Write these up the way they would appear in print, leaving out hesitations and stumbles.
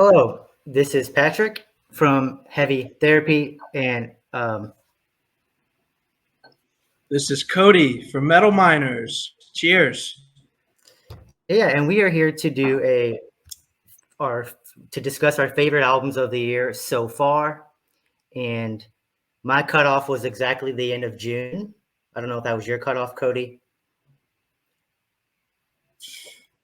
Hello, this is Patrick from Heavy Therapy, and This is Cody from Metal Miners. Cheers. we are here to do to discuss our favorite albums of the year so far. And my cutoff was exactly the end of June. I don't know if that was your cutoff, Cody.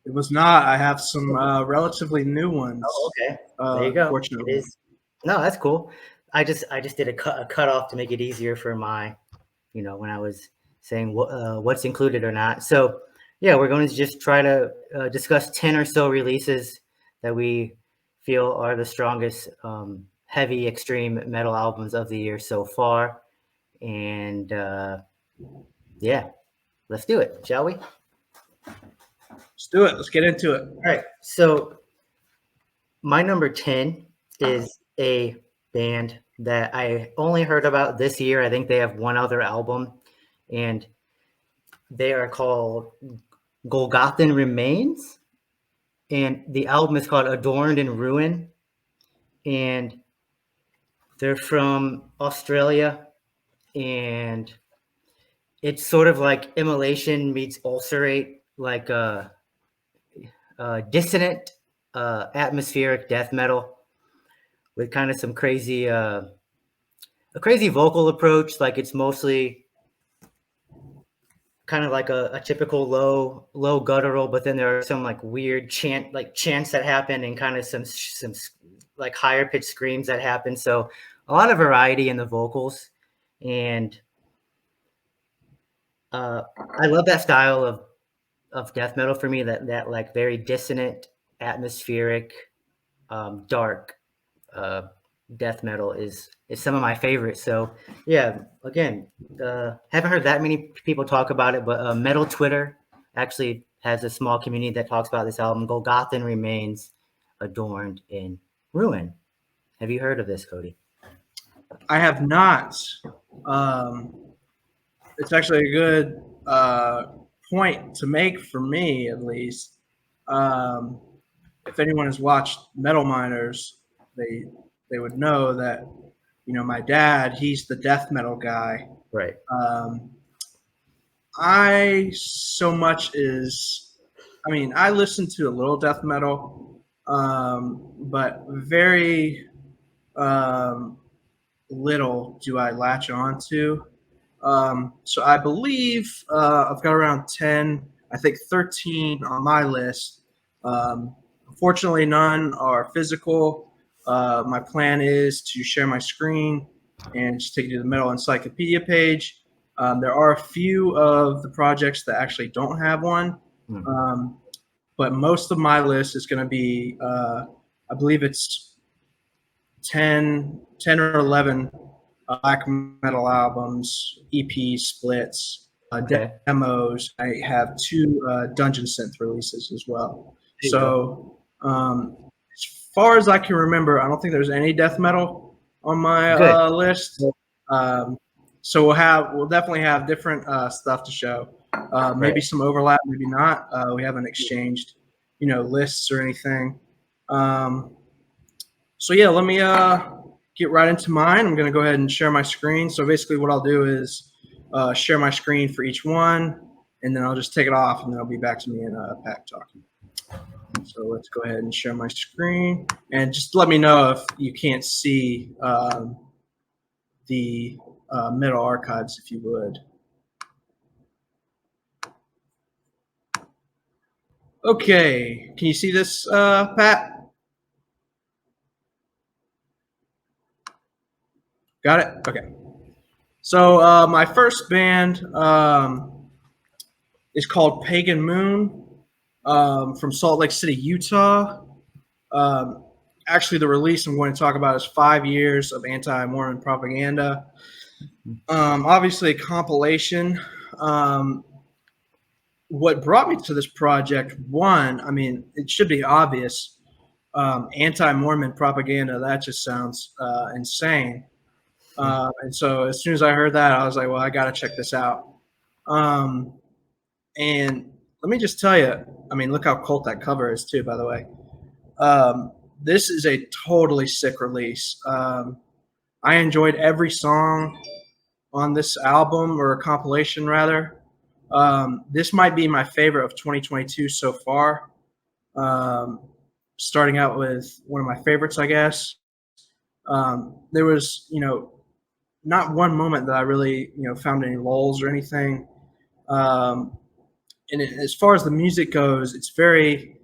It was not. I have some relatively new ones. Oh, okay. There you go. Unfortunately. It is. No, that's cool. I just did a cutoff to make it easier for my, when I was saying what's included or not. So yeah, we're going to just try to discuss 10 or so releases that we feel are the strongest heavy extreme metal albums of the year so far. And yeah, let's do it, shall we? Let's do it. Let's get into it. All right. So my number 10 is a band that I only heard about this year. I think they have one other album, and they are called Golgothan Remains, and the album is called Adorned in Ruin, and they're from Australia, and it's sort of like Immolation meets Ulcerate, like dissonant atmospheric death metal with kind of some crazy a crazy vocal approach. Like it's mostly kind of like a typical low guttural, but then there are some like weird chants that happen, and kind of some like higher pitched screams that happen. So a lot of variety in the vocals, and I love that style of death metal for me. That like very dissonant, atmospheric, dark death metal is some of my favorites. So yeah, again, haven't heard that many people talk about it, but Metal Twitter actually has a small community that talks about this album, Golgothan Remains, Adorned in Ruin. Have you heard of this, Cody? I have not. It's actually a good point to make for me, at least. If anyone has watched Metal Miners, they would know that, my dad, he's the death metal guy. Right. I listen to a little death metal, but very little do I latch on to. So I believe I've got around 10, I think 13 on my list. Unfortunately, none are physical. My plan is to share my screen and just take you to the Metal Encyclopedia page. There are a few of the projects that actually don't have one, but most of my list is going to be, I believe it's 10 or 11 black metal albums, EPs, splits, demos. I have 2 Dungeon Synth releases as well. So as far as I can remember, I don't think there's any death metal on my list. So we'll definitely have different stuff to show. Maybe some overlap, maybe not. We haven't exchanged, lists or anything. So yeah, let me get right into mine. I'm going to go ahead and share my screen. So basically what I'll do is share my screen for each one, and then I'll just take it off, and then it'll be back to me and Pat talking. So let's go ahead and share my screen, and just let me know if you can't see the metal archives, if you would. Okay, can you see this, Pat? Got it? Okay. So my first band is called Pagan Moon from Salt Lake City, Utah. Actually, the release I'm going to talk about is 5 years of anti-Mormon propaganda. Obviously, a compilation. What brought me to this project, it should be obvious. Anti-Mormon propaganda, that just sounds insane. And so as soon as I heard that, I was like, well, I got to check this out. And let me just tell you, look how cult that cover is too, by the way. this is a totally sick release. I enjoyed every song on this album, or compilation rather. This might be my favorite of 2022 so far. Starting out with one of my favorites, I guess. There was, not one moment that I really, found any lulls or anything. And as far as the music goes, it's very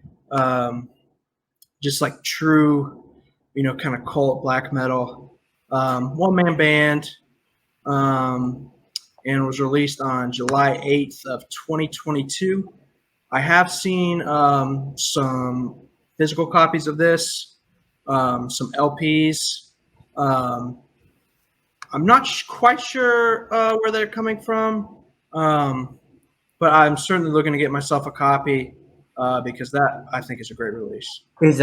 just like true, kind of cult black metal. One-man band, and was released on July 8th of 2022. I have seen some physical copies of this, some LPs. I'm not quite sure where they're coming from, but I'm certainly looking to get myself a copy because that, I think, is a great release. Is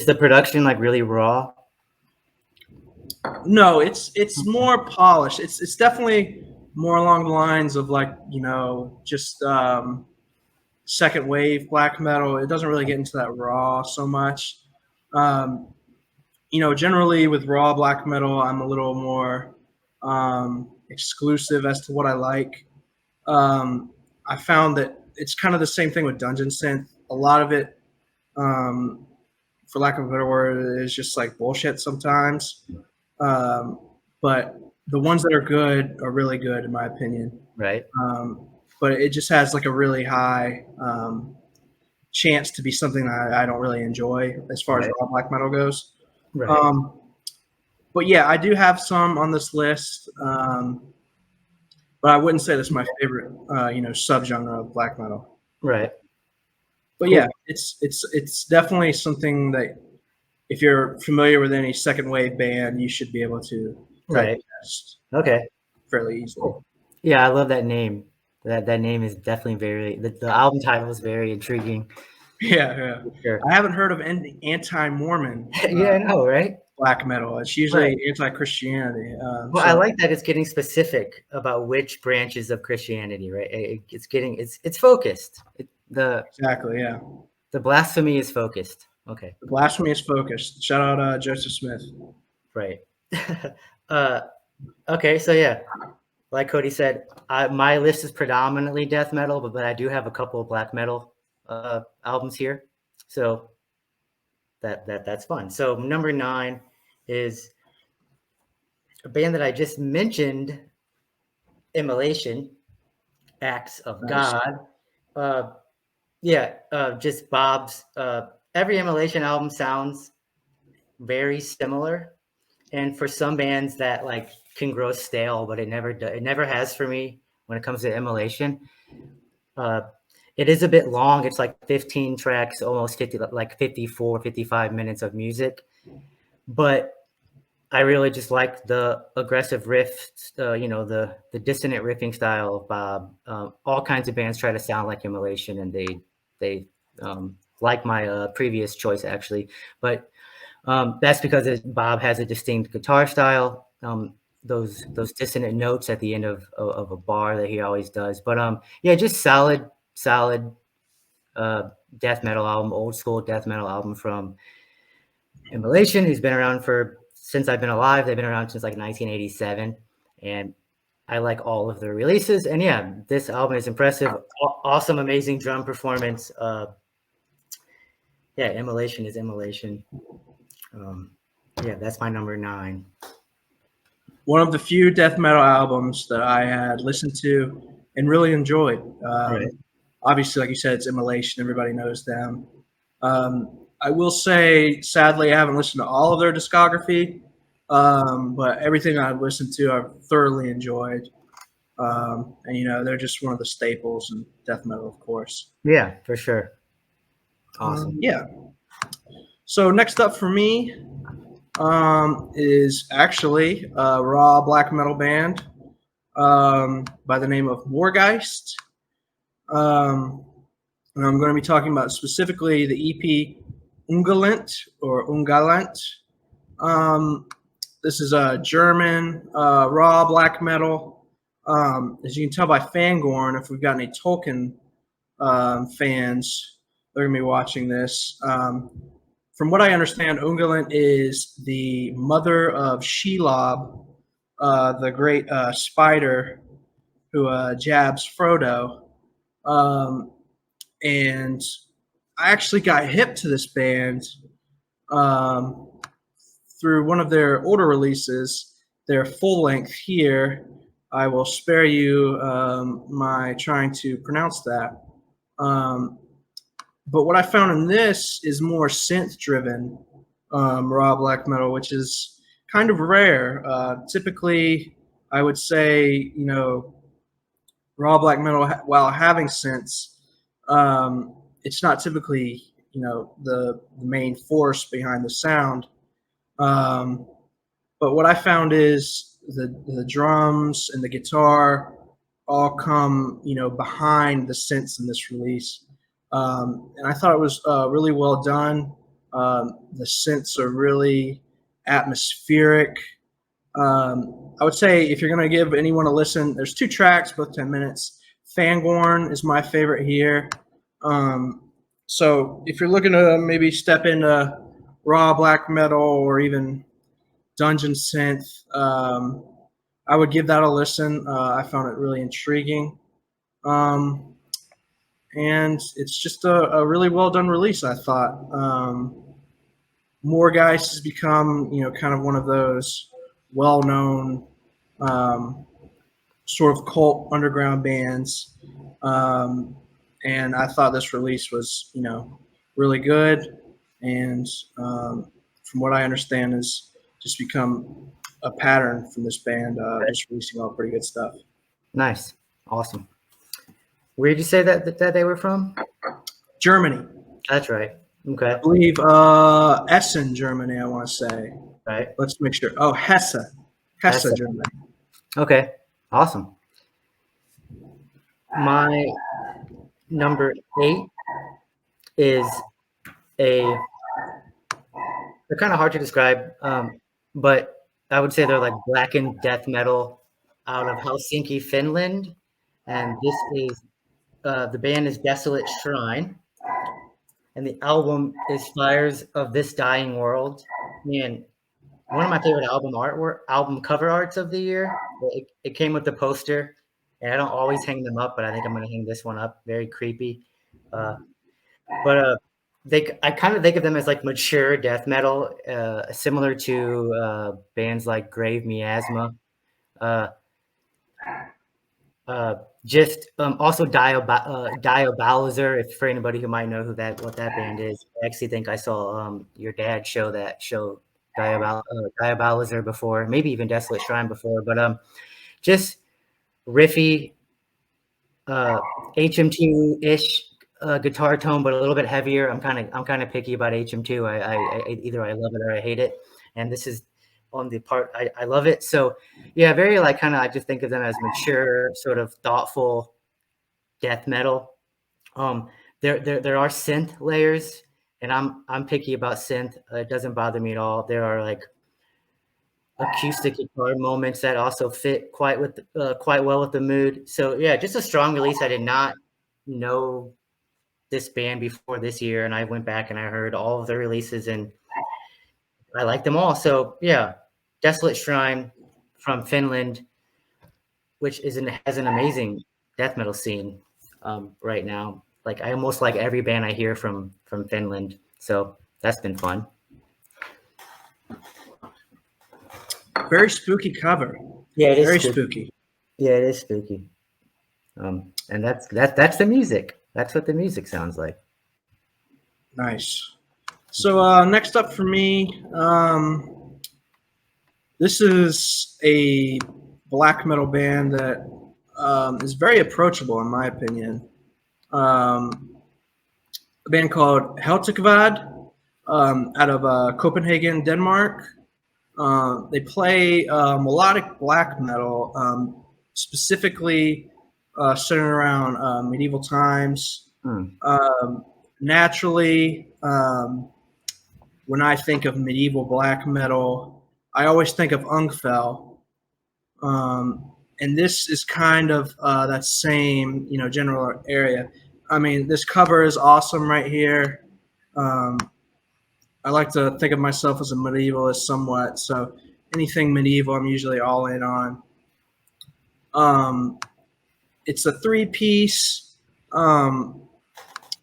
the production like really raw? No, it's more polished. It's definitely more along the lines of like, just second wave black metal. It doesn't really get into that raw so much. Generally with raw black metal, I'm a little more exclusive as to what I like. I found that it's kind of the same thing with dungeon synth. A lot of it, for lack of a better word, is just like bullshit sometimes. But the ones that are good are really good, in my opinion. Right. But it just has like a really high chance to be something that I don't really enjoy as far as raw black metal goes. Right. But yeah, I do have some on this list, but I wouldn't say that's my favorite, subgenre of black metal. Right. But cool. Yeah, it's definitely something that if you're familiar with any second wave band, you should be able to digest. Okay. Fairly easily. Cool. Yeah, I love that name. That name is definitely the album title is very intriguing. Yeah. Sure. I haven't heard of anti-Mormon. Yeah, I know, right? Black metal. It's usually anti-Christianity. Well, I like that it's getting specific about which branches of Christianity, right? It's focused. Exactly, yeah. The blasphemy is focused. Okay. The blasphemy is focused. Shout out Joseph Smith. Right. Okay, so yeah, like Cody said, my list is predominantly death metal, but I do have a couple of black metal albums here, so that's fun. So number 9 is a band that I just mentioned, Immolation, Acts of God. Just Bob's. Every Immolation album sounds very similar, and for some bands that like can grow stale, but it never has for me when it comes to Immolation. It is a bit long. It's like 15 tracks, almost 54, 55 minutes of music. But I really just like the aggressive riffs, the dissonant riffing style of Bob. All kinds of bands try to sound like Immolation, and they like my previous choice, actually. But that's because Bob has a distinct guitar style. Those dissonant notes at the end of a bar that he always does. But just solid death metal album, old school death metal album from Immolation, who's been around since I've been alive. They've been around since like 1987, and I like all of their releases. And yeah, this album is impressive. Awesome, amazing drum performance. Immolation is Immolation. That's my number 9. One of the few death metal albums that I had listened to and really enjoyed. Obviously, like you said, it's Immolation. Everybody knows them. I will say, sadly, I haven't listened to all of their discography, but everything I've listened to, I've thoroughly enjoyed. And they're just one of the staples in death metal, of course. Yeah, for sure. Awesome. So next up for me is actually a raw black metal band by the name of Wargeist. And I'm going to be talking about specifically the EP Ungalant or Ungalant. This is a German raw black metal. As you can tell by Fangorn, if we've got any Tolkien fans, they're going to be watching this. from what I understand, Ungoliant is the mother of Shelob, the great spider who jabs Frodo. And I actually got hip to this band um, through one of their older releases, their full length here. I will spare you my trying to pronounce that. But what I found in this is more synth driven raw black metal, which is kind of rare. Typically, I would say, raw black metal, while having synths, it's not typically, the main force behind the sound. But what I found is the drums and the guitar all come, behind the synths in this release. And I thought it was really well done. The synths are really atmospheric. I would say if you're going to give anyone a listen, there's 2 tracks, both 10 minutes. Fangorn is my favorite here. So if you're looking to maybe step into raw black metal or even dungeon synth, I would give that a listen. I found it really intriguing. And it's just a really well done release, I thought. Morgeist has become, kind of one of those well-known sort of cult underground bands. And I thought this release was, really good. And from what I understand, has just become a pattern from this band, just releasing all pretty good stuff. Nice. Awesome. Where did you say that they were from? Germany. That's right. Okay. I believe Essen, Germany, I want to say. Right. Let's make sure. Oh, Hesse, Germany. Okay. Awesome. My number 8 is they're kind of hard to describe, but I would say they're like blackened death metal out of Helsinki, Finland. And this is, the band is Desolate Shrine. And the album is Fires of This Dying World. And one of my favorite album cover arts of the year. It came with the poster, and I don't always hang them up, but I think I'm going to hang this one up. Very creepy. I kind of think of them as like mature death metal, similar to bands like Grave Miasma. Also Diabolizer, if for anybody who might know what that band is. I actually think I saw your dad show Diabolizer before, maybe even Desolate Shrine before, but just riffy, HM2-ish guitar tone, but a little bit heavier. I'm kind of picky about HM2. I either I love it or I hate it, and this is on the part I love it. So yeah, very like kind of, I just think of them as mature, sort of thoughtful death metal. There are synth layers, and I'm picky about synth. It doesn't bother me at all. There are like acoustic guitar moments that also fit quite well with the mood. So yeah, just a strong release. I did not know this band before this year, and I went back and I heard all of the releases, and I like them all. So yeah, Desolate Shrine from Finland, which has an amazing death metal scene right now. Like I almost like every band I hear from Finland. So that's been fun. Very spooky cover. Yeah, it is very spooky. Yeah, it is spooky. And that's the music. That's what the music sounds like. Nice. So next up for me, this is a black metal band that is very approachable in my opinion. A band called Heltekavad out of Copenhagen, Denmark. They play melodic black metal, specifically centered around medieval times. Naturally, when I think of medieval black metal, I always think of Ungfell. And this is kind of that same, general area. I mean, this cover is awesome right here. I like to think of myself as a medievalist somewhat. So anything medieval, I'm usually all in on. It's a 3-piece.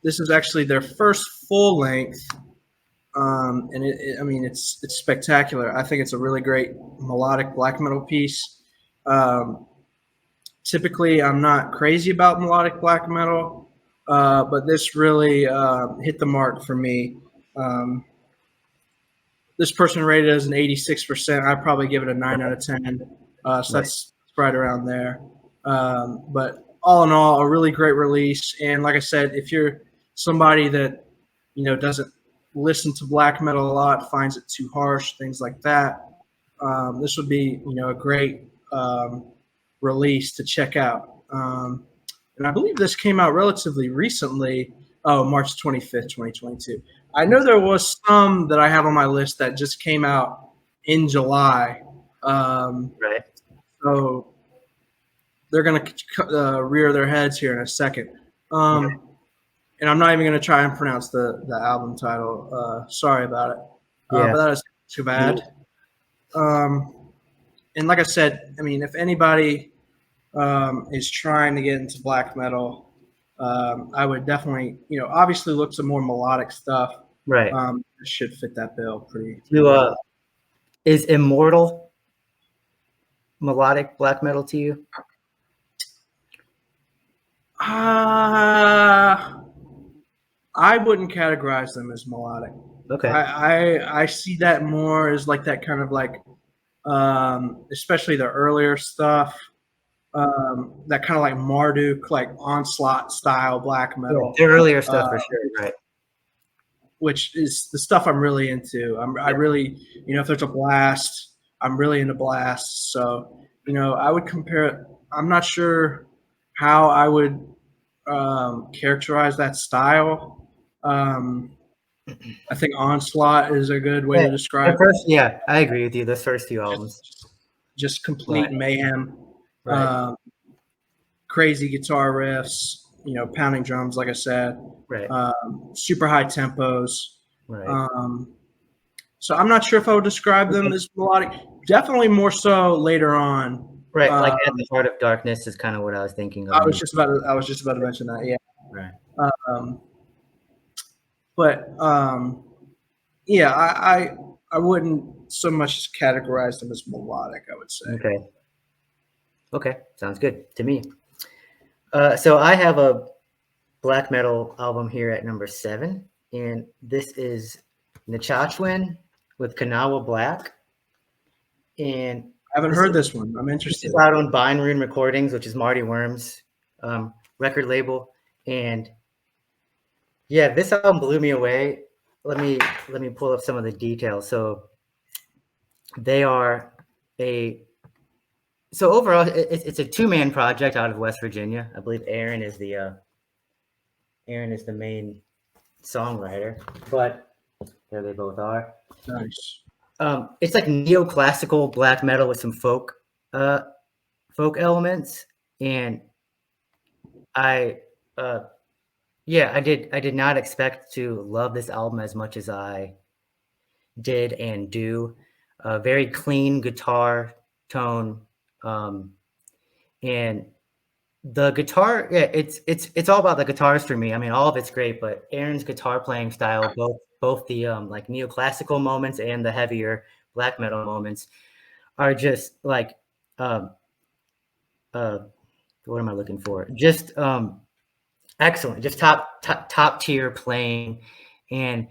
This is actually their first full length, and I mean, it's spectacular. I think it's a really great melodic black metal piece. Typically, I'm not crazy about melodic black metal, but this really hit the mark for me. This person rated as an 86%. I'd probably give it a 9 out of 10. So that's right around there. But all in all, a really great release. And like I said, if you're somebody that doesn't listen to black metal a lot, finds it too harsh, things like that, this would be a great release to check out. And I believe this came out relatively recently. Oh, March 25th, 2022. I know there was some that I have on my list that just came out in July. Right. So they're going to rear their heads here in a second. And I'm not even going to try and pronounce the album title. Sorry about it. Yeah. But that is too bad. And like I said, I mean, if anybody is trying to get into black metal, I would definitely, obviously look to more melodic stuff. Right. It should fit that bill pretty well. Is Immortal melodic black metal to you? I wouldn't categorize them as melodic. Okay. I see that more as like that kind of like, especially the earlier stuff, that kind of like Marduk, like Onslaught style black metal. The earlier stuff for sure, right? Which is the stuff I'm really into. I really, if there's a blast, I'm really into blasts. So, I would compare it. I'm not sure how I would characterize that style. I think Onslaught is a good way to describe it. Yeah, I agree with you. Those first few albums. Just complete mayhem. Right. Crazy guitar riffs, pounding drums, like I said. Right. Super high tempos. Right. So I'm not sure if I would describe them as melodic. Definitely more so later on. Right. Like At the Heart of Darkness is kind of what I was thinking of. I was just about to mention that. Yeah. Right. Yeah, I wouldn't so much categorize them as melodic, I would say. Okay. Sounds good to me. So I have a black metal album here at number 7, and this is Nachachwin with Kanawa Black. And I haven't heard this one. I'm interested. It's out on Bind Rune Recordings, which is Marty Worm's record label. And yeah, this album blew me away. Let me pull up some of the details. So they are so overall, it's a 2-man project out of West Virginia. I believe Aaron is the main songwriter, but there they both are. Nice. It's like neoclassical black metal with some folk elements, and I did not expect to love this album as much as I did and do. Very clean guitar tone, and the guitar, it's all about the guitars for me. I mean, all of it's great, but Aaron's guitar playing style, both the like neoclassical moments and the heavier black metal moments, are just like what am I looking for? Just excellent, just top tier playing, and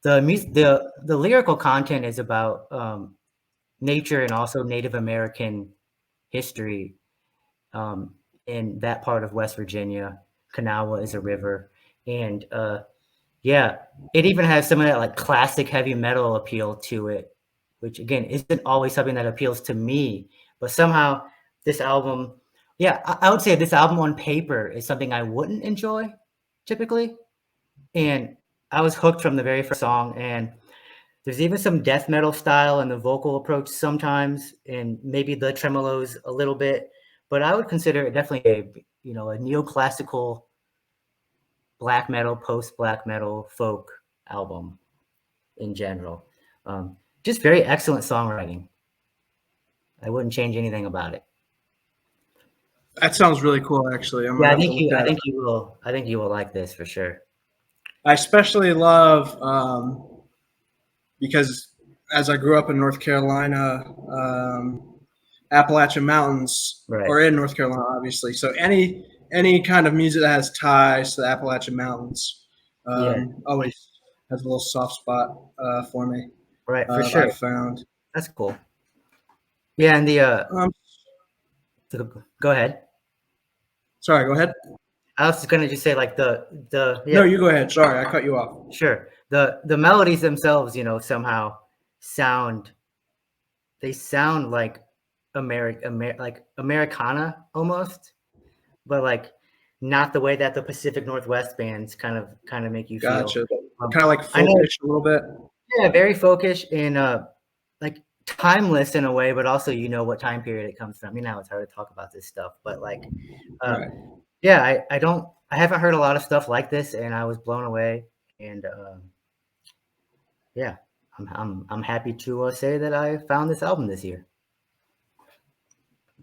the lyrical content is about nature and also Native American history. In that part of West Virginia, Kanawha is a river, and it even has some of that like classic heavy metal appeal to it, which again isn't always something that appeals to me, but somehow this album, I would say this album on paper is something I wouldn't enjoy typically, and I was hooked from the very first song. And there's even some death metal style in the vocal approach sometimes, and maybe the tremolos a little bit. But I would consider it definitely a neoclassical black metal, post black metal folk album. in general. Just very excellent songwriting. I wouldn't change anything about it. That sounds really cool, actually. I'm Yeah, gonna have to look I that think up. you will. I think you will like this for sure. I especially love because as I grew up in North Carolina, Appalachian Mountains, Right. or in North Carolina, obviously. So any kind of music that has ties to the Appalachian Mountains always has a little soft spot for me. Right, for sure. I've found. That's cool. Yeah, and go ahead. Sorry, go ahead. I was gonna just say like the No, you go ahead. Sorry, I cut you off. Sure. The melodies themselves, somehow sound like like Americana almost, but like not the way that the Pacific Northwest bands kind of make you feel. Gotcha. Kind of like folkish a little bit. Yeah, very folkish and like timeless in a way, but also what time period it comes from. It's hard to talk about this stuff, but like Right. yeah, I haven't heard a lot of stuff like this, and I was blown away. And yeah, I'm happy to say that I found this album this year.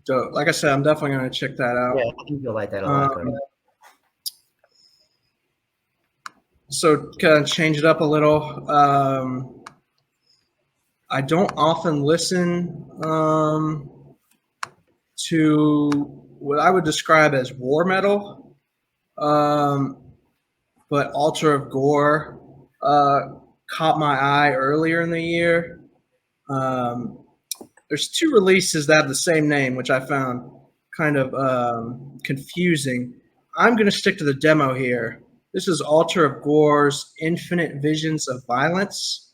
So, like I said, I'm definitely going to check that out. Yeah, I think you'll like that a lot. So, kind of change it up a little. I don't often listen to what I would describe as war metal, but Altar of Gore caught my eye earlier in the year. There's two releases that have the same name, which I found kind of confusing. I'm going to stick to the demo here. This is Altar of Gore's Infinite Visions of Violence.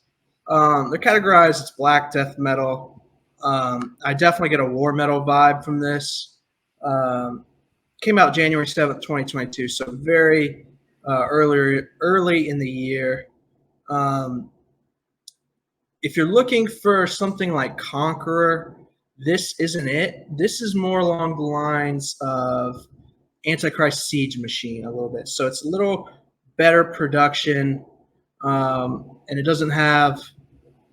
They're categorized as black death metal. I definitely get a war metal vibe from this. Came out January 7th, 2022, so very early in the year. If you're looking for something like Conqueror, this isn't it. This is more along the lines of Antichrist Siege Machine a little bit. So it's a little better production, and it doesn't have,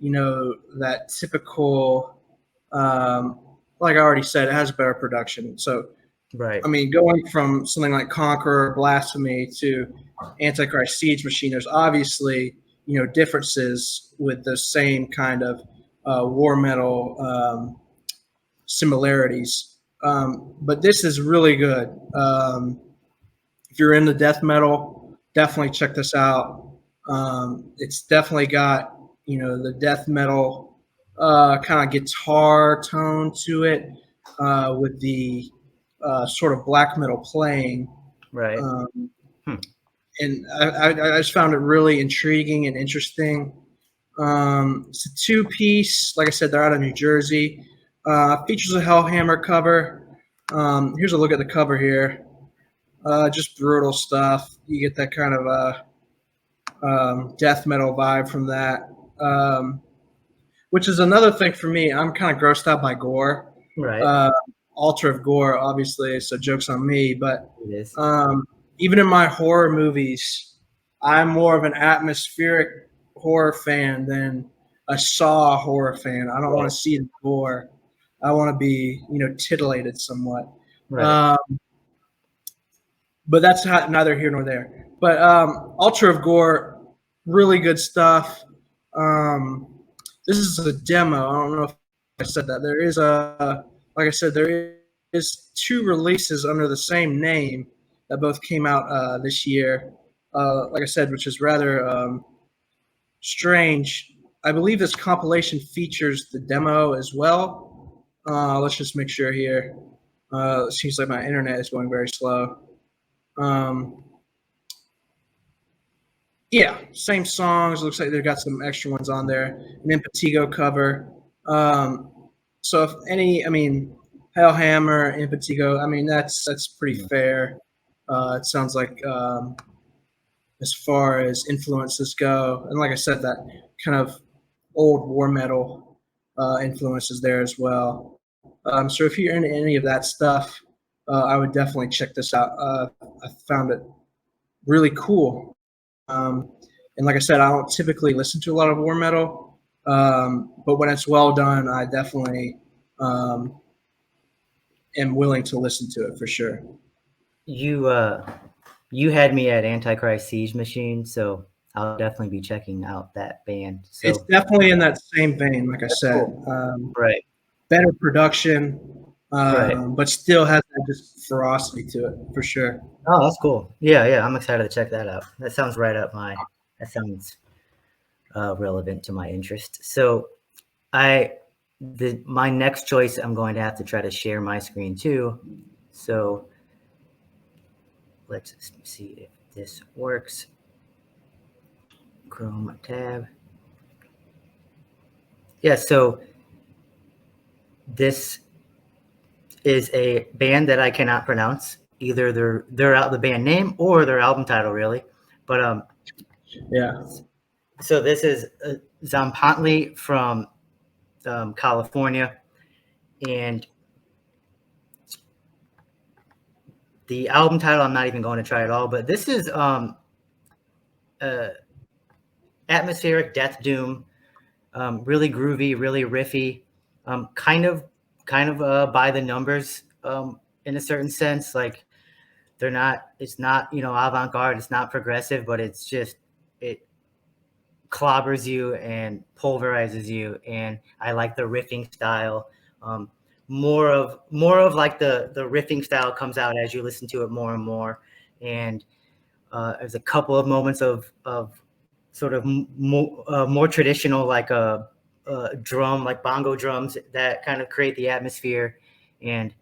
that typical, like I already said, it has better production. So, Right. I mean, going from something like Conqueror, Blasphemy to Antichrist Siege Machine, there's obviously differences with the same kind of war metal similarities, but this is really good. If you're into death metal, definitely check this out. It's definitely got the death metal kind of guitar tone to it, with the sort of black metal playing. Right. And I just found it really intriguing and interesting. It's a two-piece. Like I said, they're out of New Jersey. Features a Hellhammer cover. Here's a look at the cover here. Just brutal stuff. You get that kind of death metal vibe from that. Which is another thing for me. I'm kind of grossed out by Gore. Right. Altar of Gore, obviously, so joke's on me. But It is. Even in my horror movies, I'm more of an atmospheric horror fan than a Saw horror fan. I don't want to see the gore. I want to be, titillated somewhat. Right. But that's neither here nor there. But Altar of Gore, really good stuff. This is a demo. I don't know if I said that. There is like I said, there is two releases under the same name that both came out this year. Like I said, which is rather strange. I believe this compilation features the demo as well. Let's just make sure here. It seems like my internet is going very slow. Yeah, same songs. Looks like they've got some extra ones on there. An Impetigo cover. So if any, Hellhammer, Impetigo, that's pretty fair. It sounds like as far as influences go, and like I said, that kind of old war metal influences there as well. So if you're into any of that stuff, I would definitely check this out. I found it really cool. And And like I said, I don't typically listen to a lot of war metal, but when it's well done, I definitely am willing to listen to it for sure. You had me at Antichrist Siege Machine, so I'll definitely be checking out that band. So it's definitely in that same vein, like I said. Cool. Right. Better production, Right. but still has that just ferocity to it for sure. Oh, that's cool. Yeah, I'm excited to check that out. That sounds right up that sounds relevant to my interest. So my next choice, I'm going to have to try to share my screen too. So let's see if this works. Chrome tab. Yeah, so this is a band that I cannot pronounce. Either they're out the band name or their album title, really. But yeah. So this is Zompantli from California, and the album title I'm not even going to try at all. But this is atmospheric death doom, really groovy, really riffy, kind of by the numbers in a certain sense. Like it's not avant-garde, it's not progressive, but it's just it clobbers you and pulverizes you. And I like the riffing style. More of like the riffing style comes out as you listen to it more and more. And there's a couple of moments of sort of more traditional, like a drum, like bongo drums that kind of create the atmosphere. And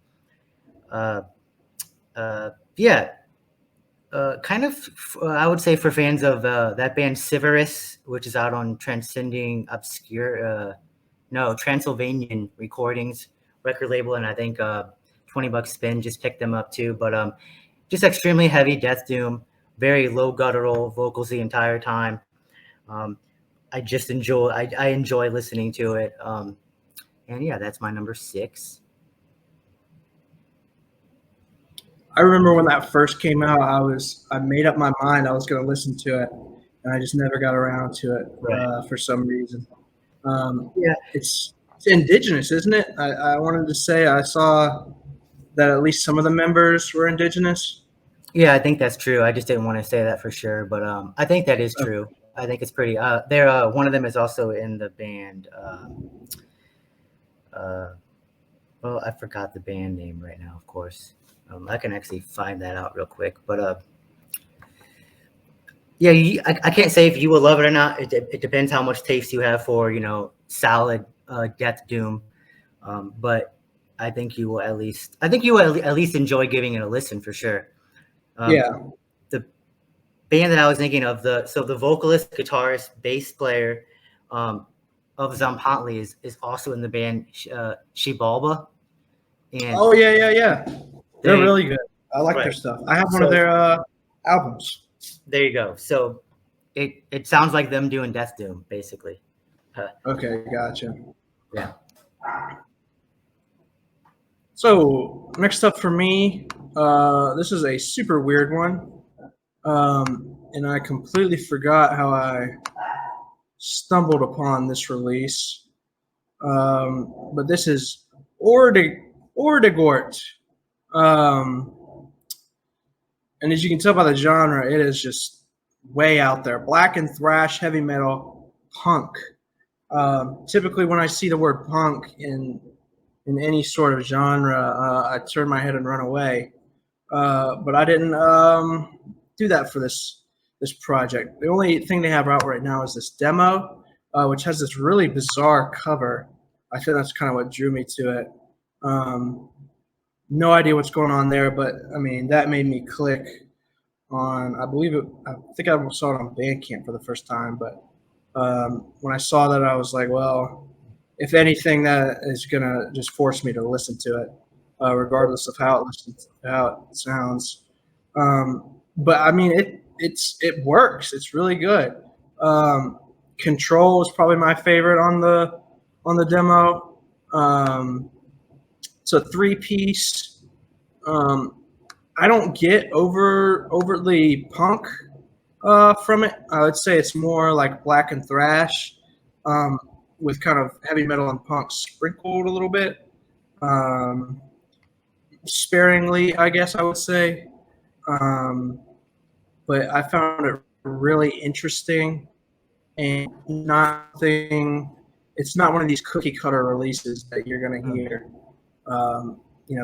yeah, kind of, I would say for fans of that band Sivaris, which is out on Transcending Obscure, Transylvanian Recordings record label, and I think $20 Spin just picked them up too. But just extremely heavy death doom, very low guttural vocals the entire time. I just I enjoy listening to it. And yeah, that's my number 6. I remember when that first came out, I made up my mind I was going to listen to it, and I just never got around to it for some reason. Yeah, it's indigenous, isn't it? I wanted to say I saw that at least some of the members were indigenous. Yeah, I think that's true. I just didn't want to say that for sure, but I think that is true. Okay. I think it's pretty. They're one of them is also in the band. Well, I forgot the band name right now. Of course, I can actually find that out real quick. But yeah, I can't say if you will love it or not. It depends how much taste you have for solid death doom. But I think you will at least. I think you will at least enjoy giving it a listen for sure. Yeah. The band that I was thinking of, the vocalist, guitarist, bass player of Zompantli is also in the band Shibalba. And oh yeah. They're really good. I like their stuff. I have one of their albums. There you go. So it sounds like them doing death doom, basically. Okay, gotcha. Yeah. So next up for me, this is a super weird one, and I completely forgot how I stumbled upon this release. But this is Ordegort. And as you can tell by the genre, it is just way out there. Black and thrash, heavy metal, punk. Typically when I see the word punk in any sort of genre, I turn my head and run away. But I didn't do that for this project. The only thing they have out right now is this demo, which has this really bizarre cover. I think that's kind of what drew me to it. No idea what's going on there, but I mean, that made me click on, I think I saw it on Bandcamp for the first time, but when I saw that, I was like, well, if anything, that is going to just force me to listen to it, regardless of how it sounds. But I mean, it works. It's really good. Control is probably my favorite on the demo. It's a 3-piece. I don't get overtly punk From it, I would say it's more like black and thrash, with kind of heavy metal and punk sprinkled a little bit, sparingly, I guess I would say. Um, but I found it really interesting and nothing. It's not one of these cookie cutter releases that you're going to hear,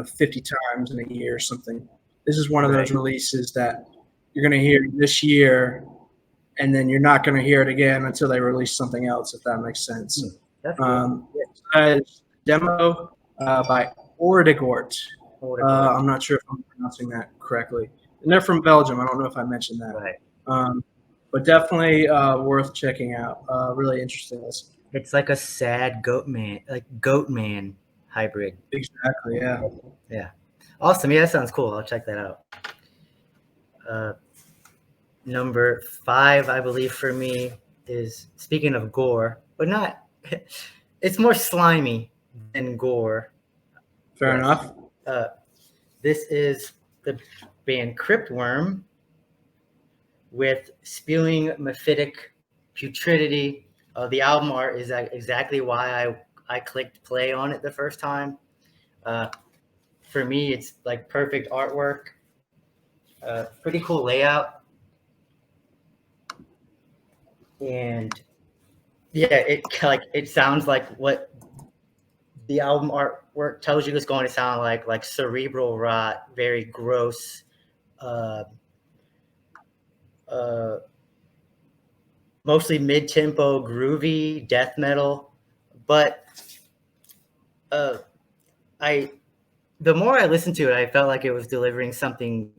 50 times in a year or something. This is one of those releases that you're going to hear this year, and then you're not going to hear it again until they release something else, if that makes sense. That's cool. Demo by Ordigort. I'm not sure if I'm pronouncing that correctly. And they're from Belgium. I don't know if I mentioned that. Right. But definitely worth checking out. Really interesting listen. It's like a sad goat man hybrid. Exactly, yeah. Yeah. Awesome. Yeah, that sounds cool. I'll check that out. Number 5, I believe, for me is, speaking of gore, but not, it's more slimy than gore. Fair enough. This is the band Crypt Worm with Spewing Mephitic Putridity. The album art is exactly why I clicked play on it the first time. For me, it's like perfect artwork. Pretty cool layout. And yeah, it sounds like what the album artwork tells you it's going to sound like cerebral rot, very gross, mostly mid-tempo, groovy death metal. But the more I listened to it, I felt like it was delivering something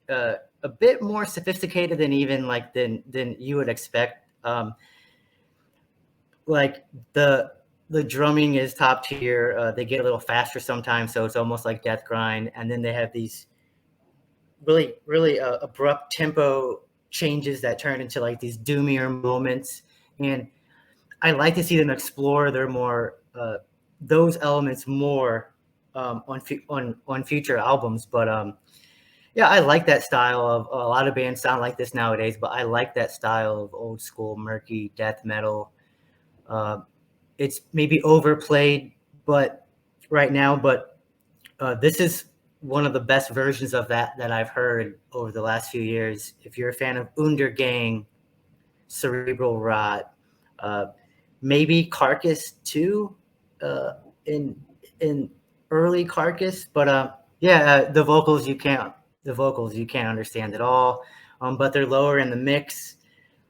a bit more sophisticated than even than you would expect. Like the drumming is top tier. They get a little faster sometimes, so it's almost like death grind. And then they have these really, really abrupt tempo changes that turn into like these doomier moments. And I like to see them explore their more those elements more on future albums. But yeah, I like that style of a lot of bands sound like this nowadays. But I like that style of old school murky death metal. It's maybe overplayed, but right now, but this is one of the best versions of that I've heard over the last few years. If you're a fan of Undergang, Cerebral Rot, maybe Carcass too, in early Carcass, but yeah, the vocals you can't understand at all, but they're lower in the mix.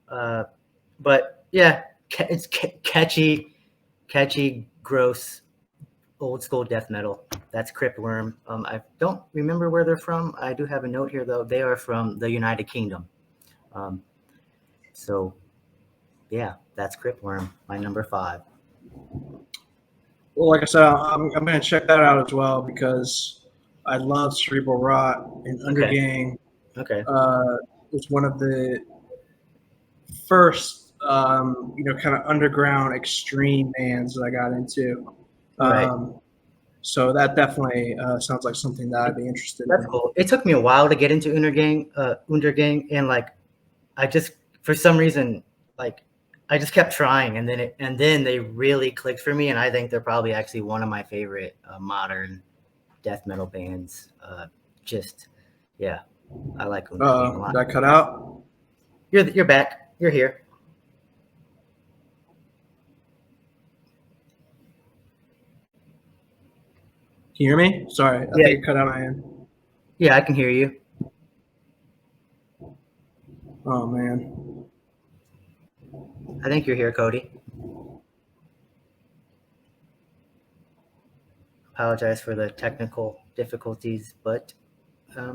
But yeah, it's catchy, gross, old school death metal. That's Crypt Worm. I don't remember where they're from. I do have a note here though. They are from the United Kingdom. So yeah, that's Crypt Worm, my number 5. Well, like I said, I'm going to check that out as well because I love Cerebral Rot and Undergang. Okay. Was one of the first, kind of underground extreme bands that I got into. Right. So that definitely sounds like something that I'd be interested in. That's cool. It took me a while to get into Undergang, and like I just, for some reason, like I just kept trying, and then they really clicked for me, and I think they're probably actually one of my favorite modern death metal bands. Yeah, I like Undergang a lot. Did I cut out? You're back. You're here. Can you hear me? Sorry, I think it cut out my end. Yeah, I can hear you. Oh man. I think you're here, Cody. Apologize for the technical difficulties, but I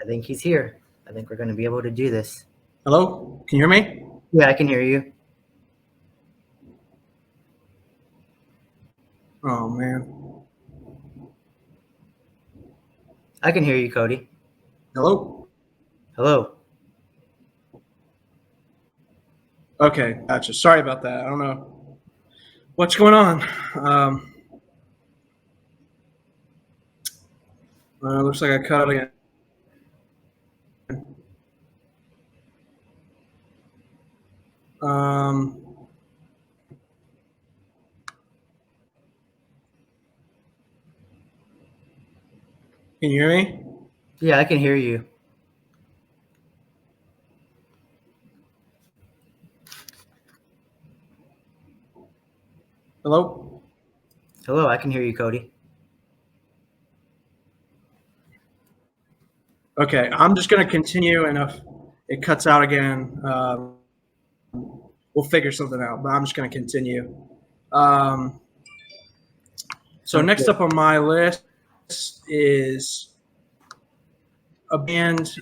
think he's here. I think we're going to be able to do this. Hello? Can you hear me? Yeah, I can hear you. Oh man. I can hear you, Cody. Hello? Hello. Okay, gotcha. Sorry about that. I don't know what's going on. Looks like I cut out again. Um, can you hear me? Yeah, I can hear you. Hello? Hello, I can hear you, Cody. Okay, I'm just going to continue, and if it cuts out again, we'll figure something out, but I'm just going to continue. So Sounds next good. up on my list is a band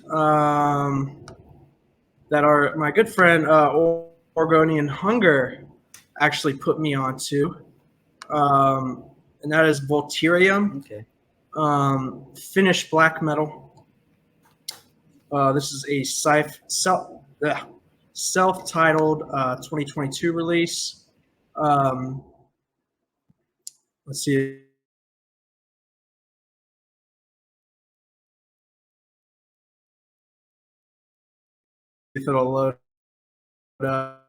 that are my good friend Oregonian Hunger actually put me onto, and that is Bulterium, Okay. Finnish black metal. This is a self-titled 2022 release. Let's see if it'll load up.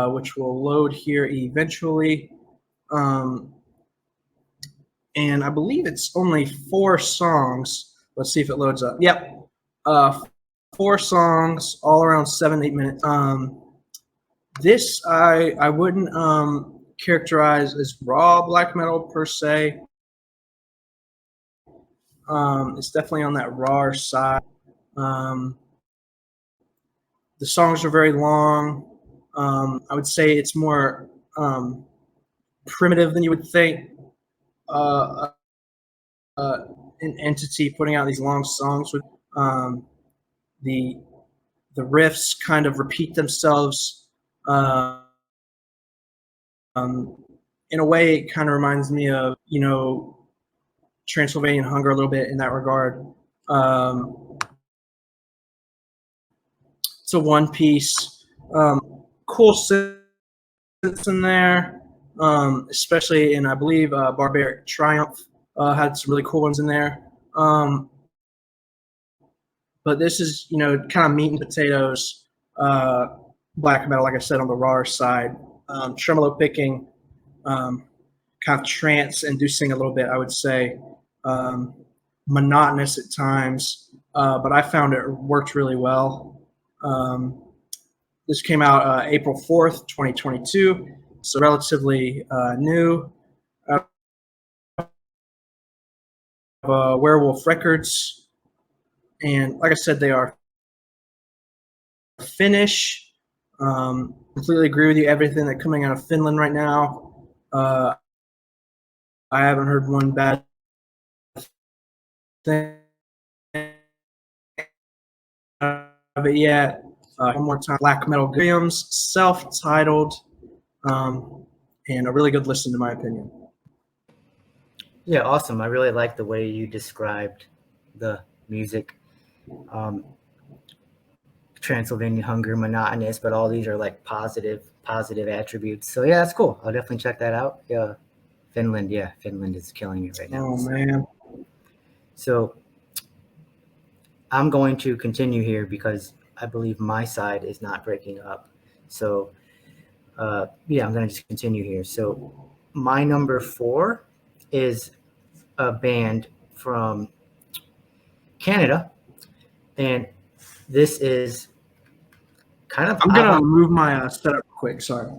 Which will load here eventually. And I believe it's only 4 songs. Let's see if it loads up. Yep. 4 songs, all around 7-8 minutes. This I wouldn't characterize as raw black metal per se. It's definitely on that raw side. The songs are very long. I would say it's more primitive than you would think. An entity putting out these long songs with the riffs kind of repeat themselves. In a way, it kind of reminds me of Transylvanian Hunger a little bit in that regard. It's a one piece, cool synths in there, especially in I believe Barbaric Triumph had some really cool ones in there. But this is kind of meat and potatoes black metal, like I said, on the raw side. Tremolo picking, kind of trance inducing a little bit, I would say. Monotonous at times, but I found it worked really well. This came out April 4th, 2022, so relatively new. Werewolf Records, and like I said, they are Finnish. Completely agree with you. Everything that's coming out of Finland right now, I haven't heard one bad thing of it yet. One more time, Black Metal Grimm's self-titled, and a really good listen, in my opinion. Yeah, awesome. I really like the way you described the music. Transylvanian Hunger, monotonous, but all these are like positive attributes. So yeah, that's cool. I'll definitely check that out. Yeah, Finland is killing it right now. Oh man. So I'm going to continue here because I believe my side is not breaking up. So yeah, I'm going to just continue here. So my number 4 is a band from Canada, and this is kind of I'm gonna move my setup quick. Sorry.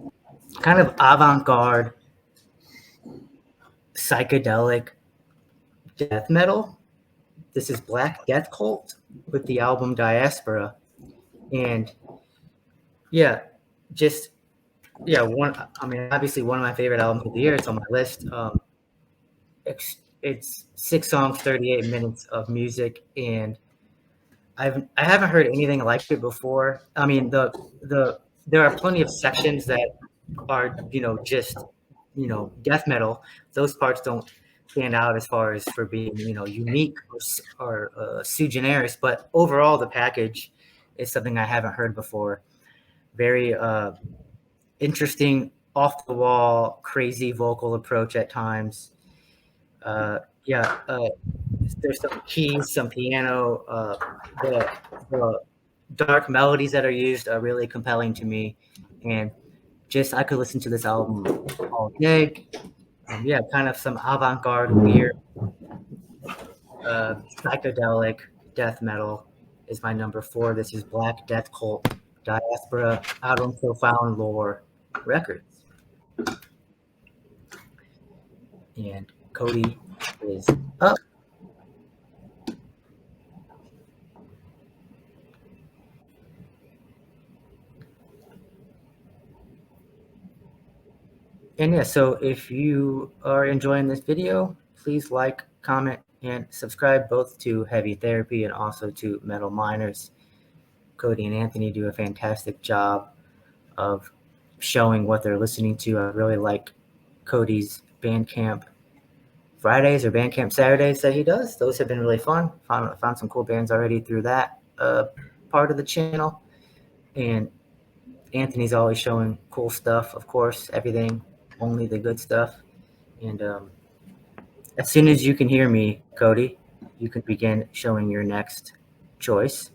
Kind of avant-garde, psychedelic death metal. This is Black Death Cult with the album Diaspora, and obviously one of my favorite albums of the year. It's on my list. It's 6 songs, 38 minutes of music, and I haven't heard anything like it before. I mean, there are plenty of sections that are just death metal. Those parts don't stand out as far as for being unique or sui generis, but overall the package is something I haven't heard before. Very interesting, off the wall, crazy vocal approach at times. there's some keys, some piano. The dark melodies that are used are really compelling to me, and just I could listen to this album all day. Yeah, kind of some avant-garde, weird, psychedelic death metal is my number 4. This is Black Death Cult, Diaspora, out on Profound Lore Records. And Cody is up. And yeah, so if you are enjoying this video, please like, comment, and subscribe both to Heavy Therapy and also to Metal Miners. Cody and Anthony do a fantastic job of showing what they're listening to. I really like Cody's Bandcamp Fridays or Bandcamp Saturdays that he does. Those have been really fun. Found some cool bands already through that part of the channel. And Anthony's always showing cool stuff, of course, everything, only the good stuff. And as soon as you can hear me, Cody, you can begin showing your next choice.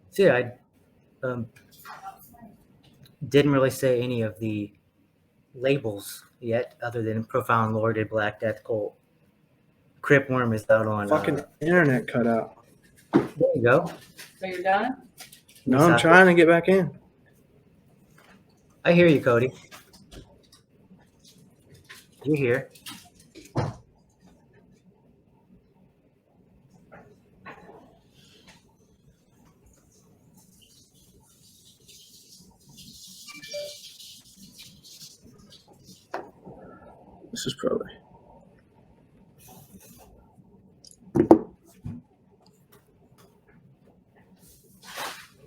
So yeah, I didn't really say any of the labels yet, other than Profound Lore did Black Death Cult. Crypt Worm is out on. Fucking internet cut out. There you go. So you're done? No, I'm trying to get back in. I hear you, Cody. You're here. This is probably.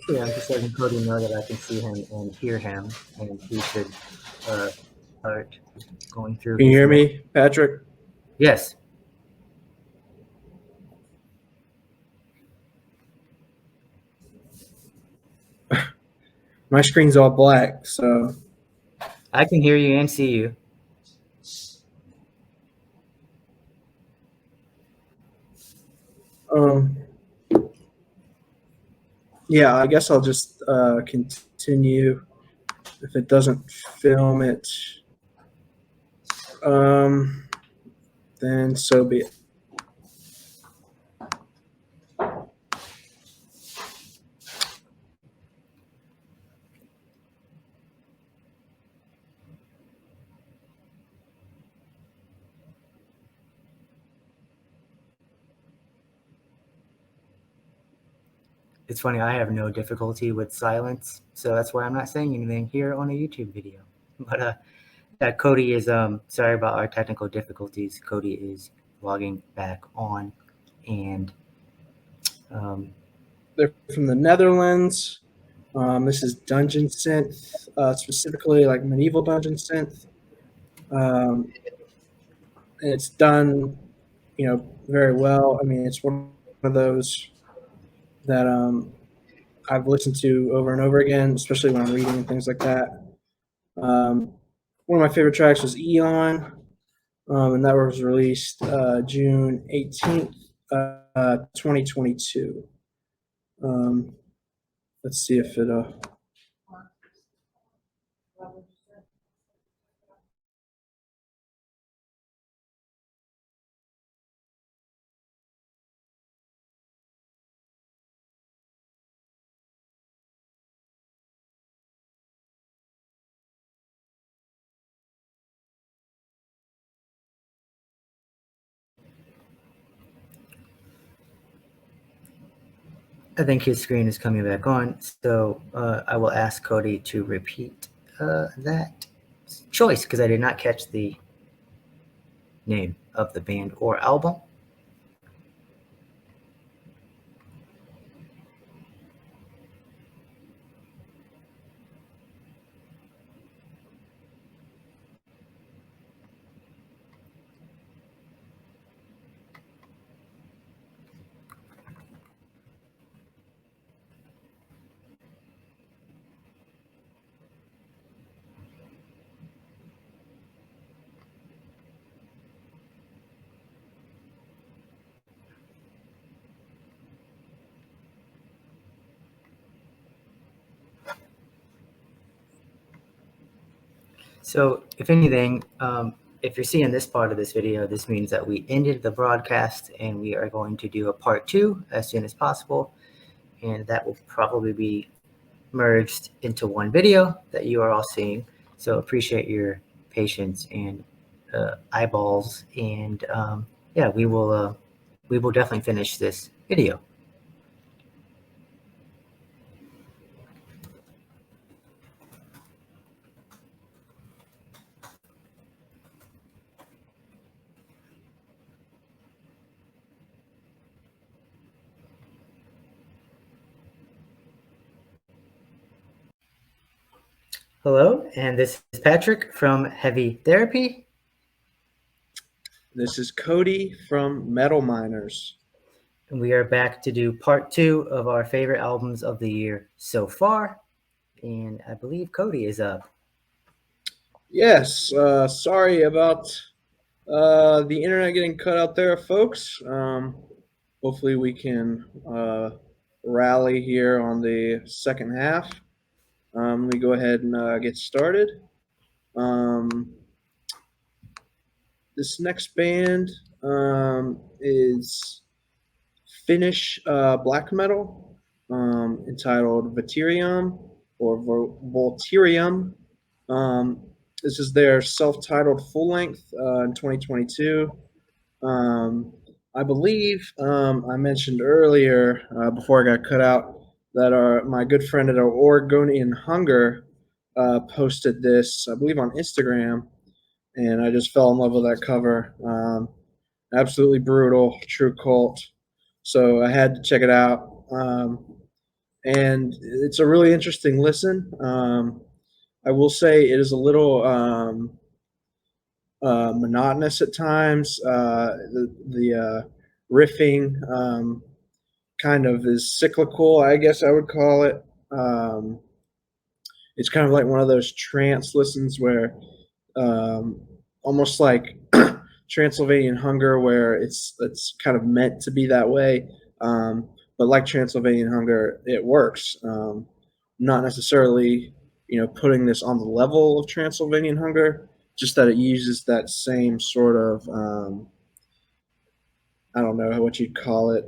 Yeah, I'm just letting Cody know that I can see him and hear him, and he should start going through. Can you hear me, Patrick? Yes. My screen's all black, so. I can hear you and see you. Yeah, I guess I'll just continue. If it doesn't film it, then so be it. It's funny, I have no difficulty with silence, so that's why I'm not saying anything here on a YouTube video. But yeah, Cody is sorry about our technical difficulties. Cody is logging back on, and They're from the Netherlands. This is dungeon synth, specifically like medieval dungeon synth. It's done, very well. I mean, it's one of those that I've listened to over and over again, especially when I'm reading and things like that. One of my favorite tracks was Eon, and that was released June 18th, 2022. Let's see if it. I think his screen is coming back on, so I will ask Cody to repeat that choice, because I did not catch the name of the band or album. So if anything, if you're seeing this part of this video, this means that we ended the broadcast and we are going to do a part 2 as soon as possible. And that will probably be merged into one video that you are all seeing. So appreciate your patience and eyeballs. And yeah, we will definitely finish this video. Hello, and this is Patrick from Heavy Therapy. This is Cody from Metal Miners. And we are back to do part 2 of our favorite albums of the year so far. And I believe Cody is up. Yes, sorry about the internet getting cut out there, folks. Hopefully we can rally here on the second half. Let me go ahead and get started. This next band is Finnish black metal, entitled Bulterium or Bulterium. This is their self-titled full length in 2022. I believe I mentioned earlier before I got cut out that my good friend at Oregonian Hunger posted this, I believe, on Instagram, and I just fell in love with that cover. Absolutely brutal, true cult. So I had to check it out, and it's a really interesting listen. I will say it is a little monotonous at times. The riffing kind of is cyclical, I guess I would call it. It's kind of like one of those trance listens where almost like Transylvanian Hunger, where it's kind of meant to be that way. But like Transylvanian Hunger, it works. Not necessarily, putting this on the level of Transylvanian Hunger, just that it uses that same sort of, I don't know what you'd call it,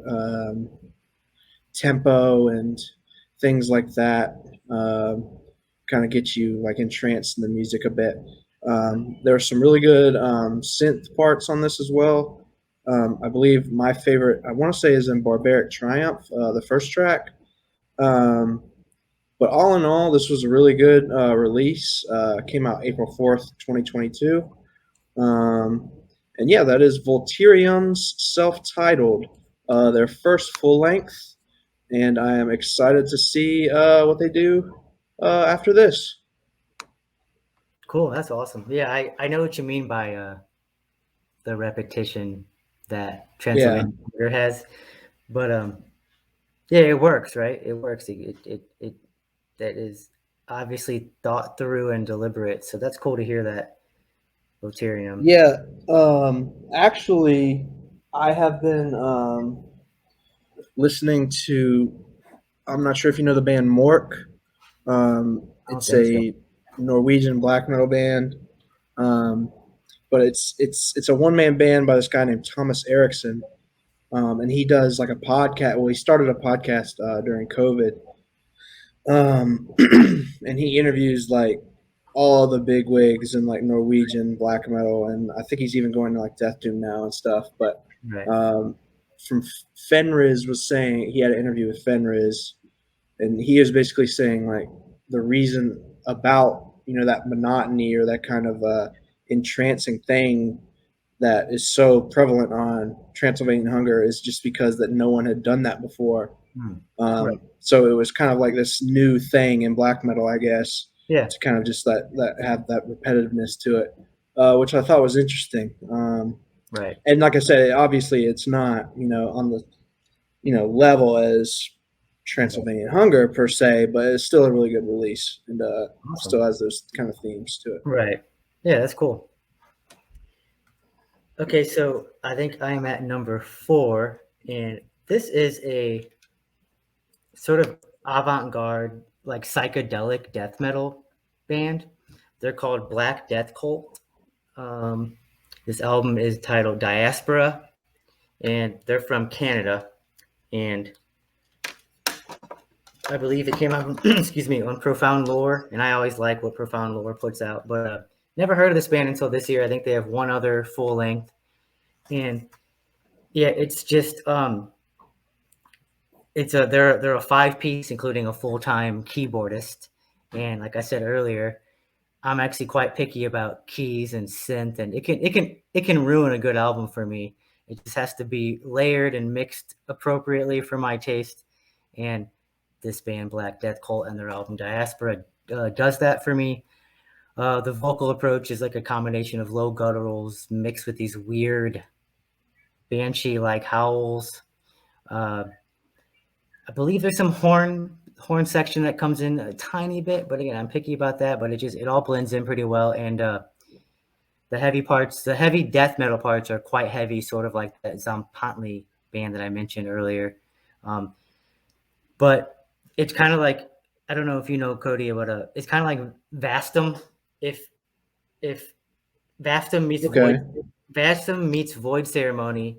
tempo and things like that. Kind of get you like entranced in the music a bit. There are some really good synth parts on this as well. I believe my favorite, I want to say, is in Barbaric Triumph, the first track. But all in all, this was a really good release. Came out April 4th, 2022. And yeah, that is Bulterium's self-titled, their first full length. And I am excited to see what they do after this. Cool, that's awesome. Yeah, I know what you mean by the repetition that Transylvania Hunger has, but yeah, it works, right? It works. It that is obviously thought through and deliberate. So that's cool to hear that. Bulterium. Yeah, actually, I have been listening to. I'm not sure if you know the band Mork. It's a Norwegian black metal band, but it's a one man band by this guy named Thomas Eriksson, and he does like a podcast. Well, he started a podcast during COVID, and he interviews like all the big wigs in like Norwegian black metal, and I think he's even going to like Death Doom now and stuff. But from Fenriz was saying, he had an interview with Fenriz, and he is basically saying like the reason about that monotony or that kind of entrancing thing that is so prevalent on Transylvanian Hunger is just because that no one had done that before. Right. So it was kind of like this new thing in black metal, I guess. Yeah. To kind of just that have that repetitiveness to it, which I thought was interesting. Right. And like I said, obviously it's not on the level as Transylvanian Hunger per se, but it's still a really good release and still has those kind of themes to it. Right. Yeah, that's cool. Okay, so I think I am at number 4, and this is a sort of avant-garde, like psychedelic death metal band They're called Black Death Cult. This album is titled Diaspora, and they're from Canada. And I believe it came out, excuse me, on Profound Lore. And I always like what Profound Lore puts out, but never heard of this band until this year. I think they have one other full length. And yeah, it's just they're a 5-piece, including a full-time keyboardist. And like I said earlier, I'm actually quite picky about keys and synth, and it can ruin a good album for me. It just has to be layered and mixed appropriately for my taste. And this band, Black Death Cult, and their album Diaspora does that for me. The vocal approach is like a combination of low gutturals mixed with these weird banshee-like howls. I believe there's some horn section that comes in a tiny bit, but again, I'm picky about that. But it all blends in pretty well, and the heavy death metal parts are quite heavy, sort of like that Zompantli band that I mentioned earlier. But it's kind of like, I don't know if you know, Cody, but it's kind of like Vastum. If Vastum meets Vastum meets Void Ceremony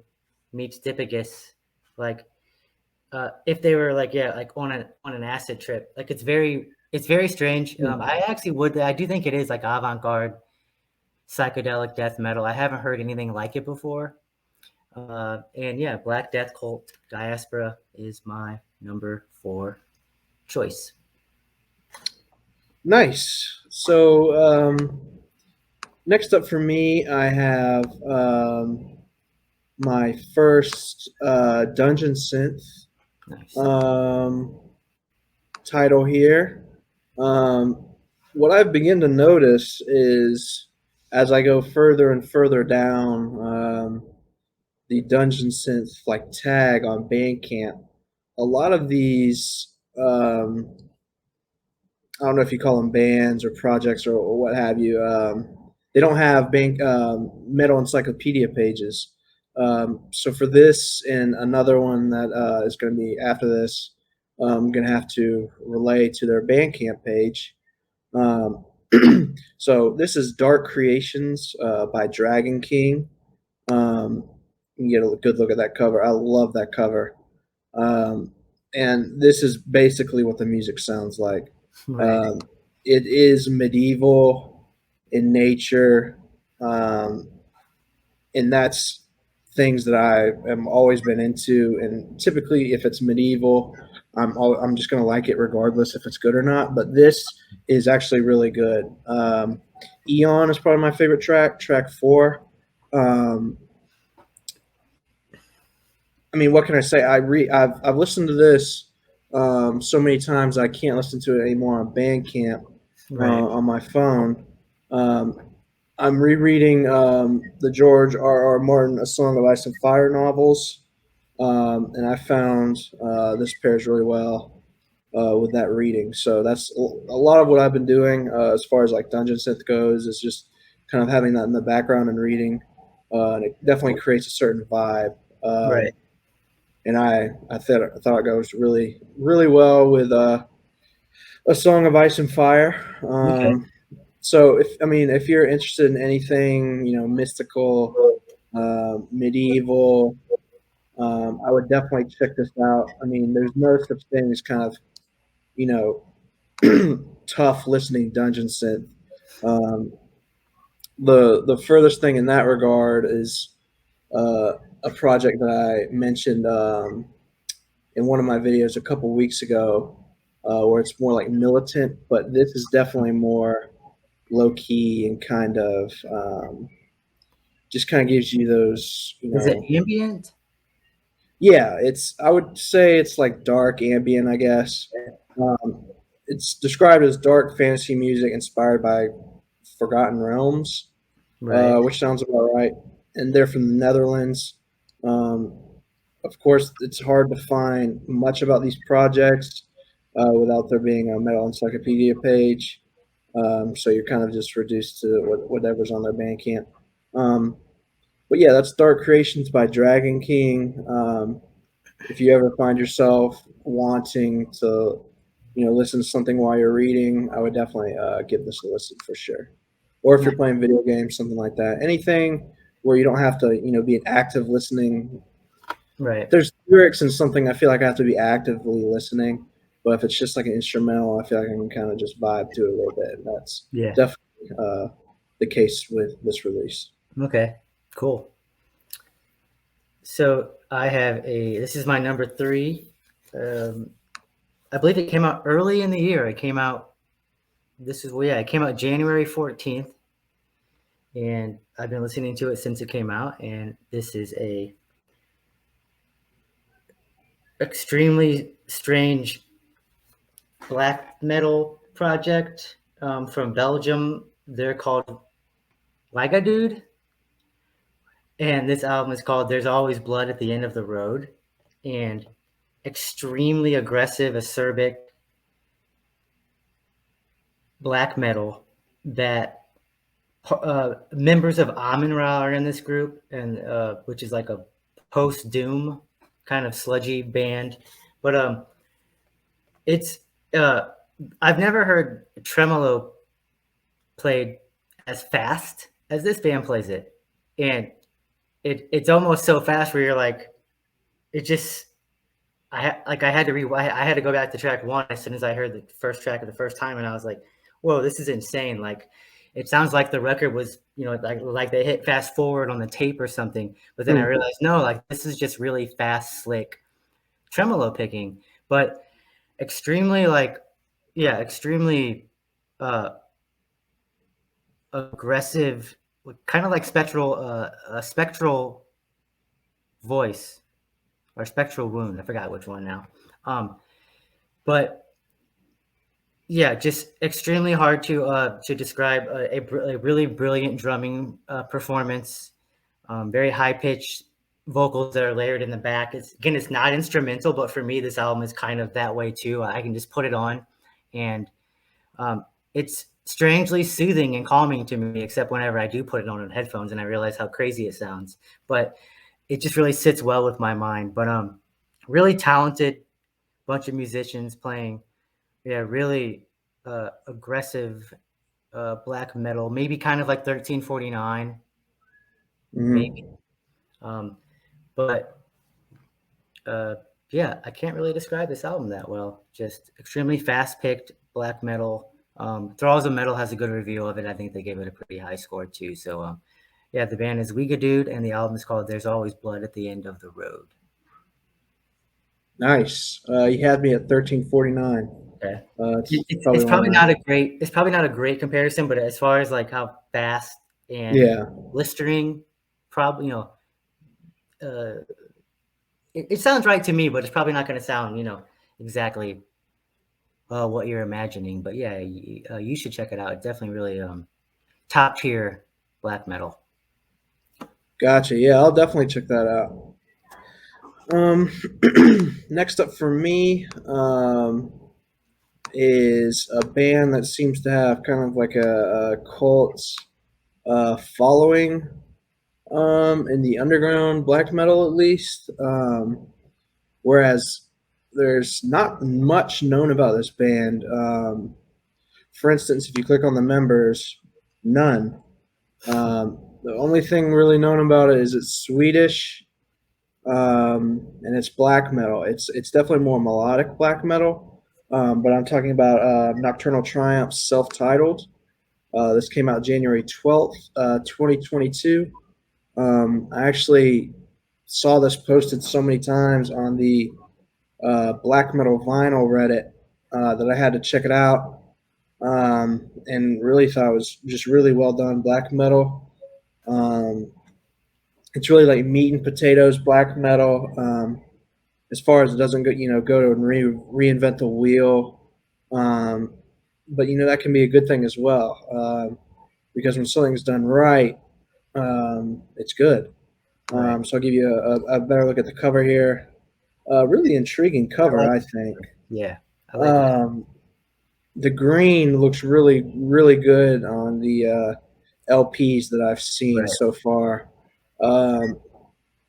meets Dipagus, like. If they were like on an acid trip, like it's very strange. I do think it is like avant-garde psychedelic death metal. I haven't heard anything like it before. And yeah, Black Death Cult Diaspora is my number 4 choice. Nice. So next up for me, I have my first dungeon synth. Nice. Title here. What I've begun to notice is as I go further and further down the dungeon synth like tag on Bandcamp, a lot of these I don't know if you call them bands or projects or what have you. They don't have metal encyclopedia pages. So for this and another one that is going to be after this, I'm going to have to relay to their Bandcamp page. So this is Dark Creations by Dragon King. You can get a good look at that cover. I love that cover. And this is basically what the music sounds like. Right. It is medieval in nature, and that's things that I am always been into. And typically, if it's medieval, I'm just gonna like it regardless if it's good or not. But this is actually really good. Eon is probably my favorite track. Track 4. I mean, what can I say? I've listened to this so many times I can't listen to it anymore on Bandcamp on my phone. I'm rereading the George R.R. Martin A Song of Ice and Fire novels, and I found this pairs really well with that reading. So that's a lot of what I've been doing as far as like Dungeon Synth goes, is just kind of having that in the background and reading, and it definitely creates a certain vibe. Right. And I thought it goes really, really well with A Song of Ice and Fire. Okay. So if you're interested in anything, mystical, medieval, I would definitely check this out. I mean, there's no such thing as kind of, tough listening dungeon synth. The furthest thing in that regard is a project that I mentioned in one of my videos a couple weeks ago, where it's more like militant, but this is definitely more low key and kind of just kind of gives you those. Is it ambient? Yeah, I would say it's like dark ambient, I guess. It's described as dark fantasy music inspired by Forgotten Realms, Right. which sounds about right. And they're from the Netherlands. Of course, it's hard to find much about these projects without there being a metal encyclopedia page. So you're kind of just reduced to whatever's on their Bandcamp. But yeah, that's Dark Creations by Dragon King. If you ever find yourself wanting to listen to something while you're reading, I would definitely give this a listen for sure. Or if you're playing video games, something like that. Anything where you don't have to, be an active listening. Right. There's lyrics and something I feel like I have to be actively listening. But if it's just like an instrumental, I feel like I can kind of just vibe to it a little bit. And that's definitely the case with this release. Okay, cool. So I have this is my number 3. I believe it came out early in the year. It came out, it came out January 14th. And I've been listening to it since it came out. And this is a extremely strange black metal project from Belgium. They're called Ligadude. And this album is called There's Always Blood at the End of the Road. And extremely aggressive, acerbic black metal that members of Amun-Ra are in this group, and which is like a post-doom kind of sludgy band. But it's I've never heard tremolo played as fast as this band plays it, and it's almost so fast where you're like, it just I had to go back to track 1 as soon as I heard the first track of the first time, and I was like, whoa, this is insane. Like, it sounds like the record was, like they hit fast forward on the tape or something. But then I realized, no, like this is just really fast, slick tremolo picking, but extremely extremely aggressive, kind of like spectral voice or spectral wound. I forgot which one now. But yeah, just extremely hard to describe. A really brilliant drumming performance, very high pitched vocals that are layered in the back. It's not instrumental, but for me, this album is kind of that way too. I can just put it on, and it's strangely soothing and calming to me, except whenever I do put it on headphones and I realize how crazy it sounds. But it just really sits well with my mind. But really talented bunch of musicians playing, really aggressive black metal, maybe kind of like 1349, maybe. But I can't really describe this album that well. Just extremely fast-picked black metal. Thralls of Metal has a good review of it. I think they gave it a pretty high score too. So the band is Ligadude, and the album is called There's Always Blood at the End of the Road. Nice. You had me at 1349. Okay. It's probably not a great comparison, but as far as like how fast and blistering, probably it sounds right to me, but it's probably not going to sound exactly what you're imagining. But yeah, you should check it out. It's definitely really top tier black metal. Gotcha. Yeah, I'll definitely check that out. Next up for me is a band that seems to have kind of like a cult following in the underground black metal, at least. Whereas there's not much known about this band. For instance, if you click on the members, none. The only thing really known about it is it's Swedish. And it's black metal. It's definitely more melodic black metal, but I'm talking about Nocturnal Triumph, self-titled. This came out January 12th, 2022. I actually saw this posted so many times on the black metal vinyl Reddit that I had to check it out, and really thought it was just really well done black metal. It's really like meat and potatoes black metal. As far as it doesn't go to reinvent the wheel, but that can be a good thing as well, because when something's done right, it's good. So I'll give you a better look at the cover here. Really intriguing cover, I think. Yeah, I like that. The green looks really, really good on the LPs that I've seen so far.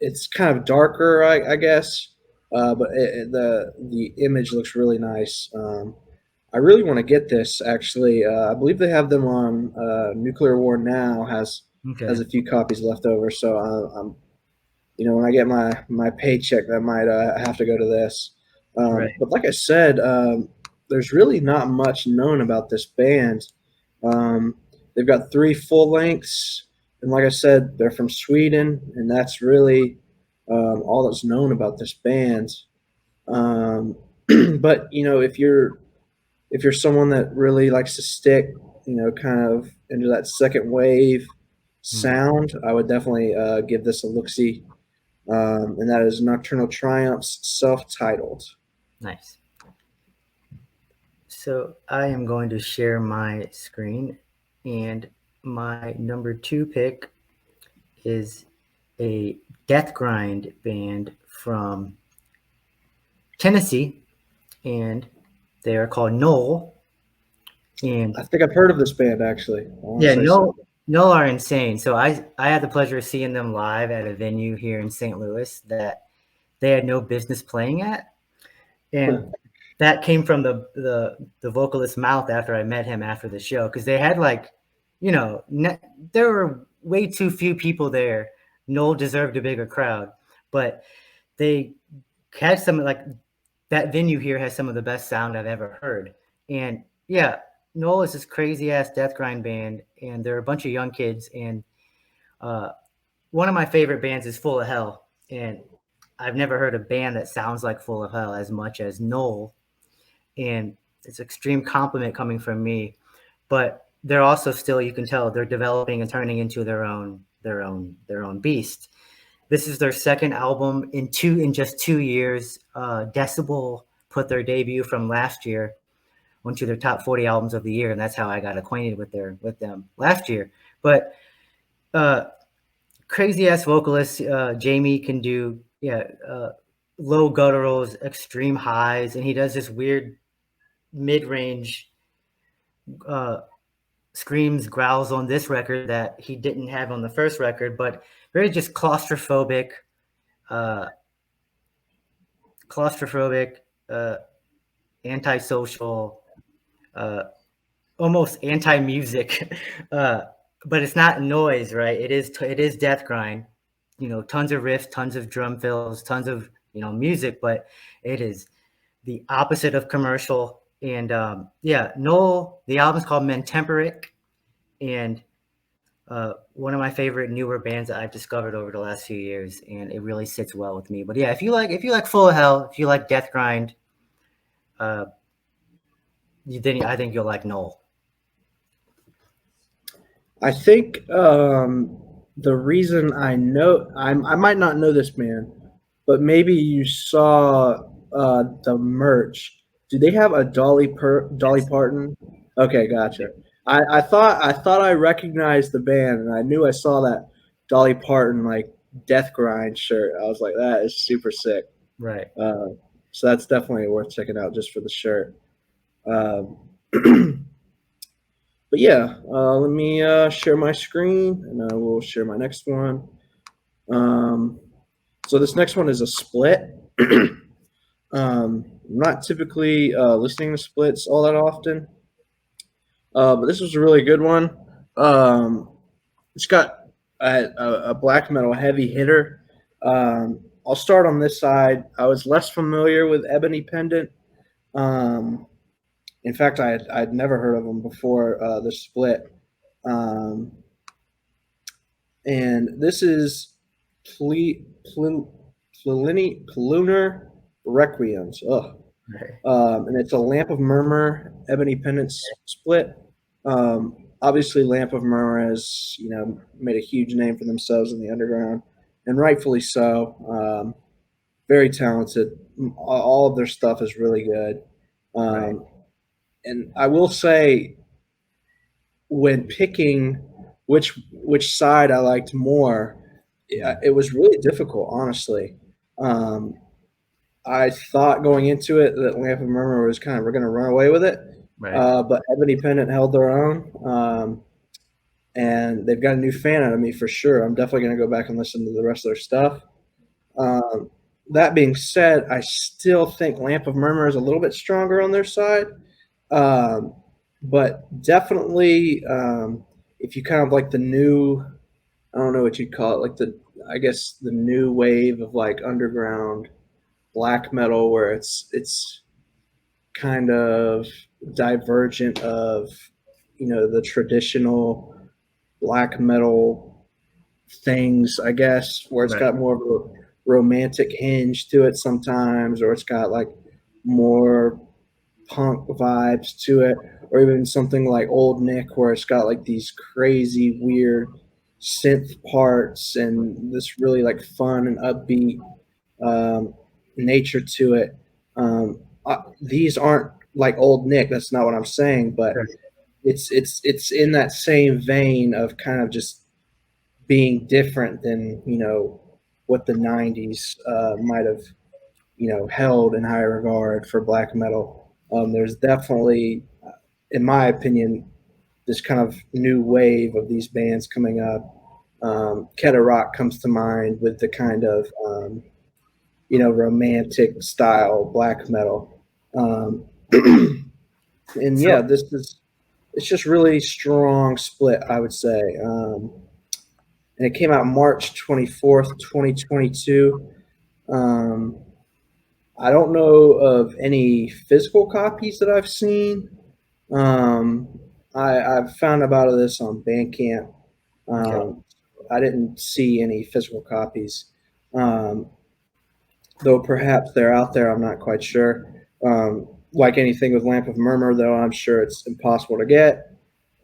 It's kind of darker, I guess, but the image looks really nice. I really want to get this. Actually, I believe they have them on Nuclear War Now. Has Okay. a few copies left over. So I'm, when I get my paycheck, I might have to go to this. Right. But like I said, there's really not much known about this band. Um, they've got 3 full lengths, and like I said, they're from Sweden, and that's really all that's known about this band. Um, but if you're someone that really likes to stick, kind of into that second wave Hmm. sound, I would definitely give this a look-see. And that is Nocturnal Triumph's self-titled. Nice. So I am going to share my screen, and my number 2 pick is a death grind band from Tennessee, and they are called Knoll. And I think I've heard of this band, actually. yeah, Knoll are insane. So I had the pleasure of seeing them live at a venue here in St. Louis that they had no business playing at, and that came from the vocalist's mouth after I met him after the show, because they had there were way too few people there. Knoll deserved a bigger crowd, but they had some, like, that venue here has some of the best sound I've ever heard. And yeah, Knoll is this crazy ass death grind band, and they're a bunch of young kids. And one of my favorite bands is Full of Hell, and I've never heard a band that sounds like Full of Hell as much as Knoll. And it's an extreme compliment coming from me. But they're also still, you can tell, they're developing and turning into their own beast. This is their second album in just 2 years. Decibel put their debut from last year onto their top 40 albums of the year, and that's how I got acquainted with them last year. But crazy ass vocalist Jamie can do low gutturals, extreme highs, and he does this weird mid-range screams, growls on this record that he didn't have on the first record, but very just claustrophobic, antisocial, almost anti-music, but it's not noise, right? It is death grind, tons of riffs, tons of drum fills, tons of music, but it is the opposite of commercial. And Noel, the album's called Mentemporic, and one of my favorite newer bands that I've discovered over the last few years, and it really sits well with me. But yeah, if you like Full of Hell, if you like death grind, then I think you'll like Noel. I think the reason I might not know this band, but maybe you saw the merch. Do they have a Dolly Parton? Okay, gotcha. I thought I recognized the band, and I knew I saw that Dolly Parton like death grind shirt. I was like, that is super sick. Right. So that's definitely worth checking out just for the shirt. But yeah, let me share my screen, and I will share my next one. So this next one is a split. I'm not typically listening to splits all that often, but this was a really good one. It's got a black metal heavy hitter. I'll start on this side. I was less familiar with Ebony Pendant. In fact, I'd never heard of them before the split. And this is Plunar Requiems. And it's a Lamp of Murmur Ebony Pendants split. Obviously, Lamp of Murmur has made a huge name for themselves in the underground, and rightfully so. Very talented. All of their stuff is really good. Right. And I will say, when picking which side I liked more, it was really difficult, honestly. I thought going into it that Lamp of Murmur was we're going to run away with it. Right. But Ebony Pendant held their own. And they've got a new fan out of me for sure. I'm definitely going to go back and listen to the rest of their stuff. That being said, I still think Lamp of Murmur is a little bit stronger on their side. But definitely, if you kind of like the new, I don't know what you'd call it, like I guess the new wave of like underground black metal, where it's kind of divergent of, the traditional black metal things, I guess, where it's Right. got more of a romantic hinge to it sometimes, or it's got like more punk vibes to it, or even something like Old Nick, where it's got like these crazy, weird synth parts and this really like fun and upbeat um, nature to it. These aren't like Old Nick. That's not what I'm saying, but Sure. it's in that same vein of kind of just being different than what the '90s might have held in high regard for black metal. There's definitely, in my opinion, this kind of new wave of these bands coming up. Keta Rock comes to mind with the kind of romantic style black metal. And So yeah, it's just really strong split, I would say. And it came out March 24th, 2022. Um, I don't know of any physical copies that I've seen. Um, I've found about this on Bandcamp. okay. Um, I didn't see any physical copies, um, though perhaps they're out there. I'm not quite sure. Like anything with Lamp of Murmur, though, I'm sure it's impossible to get.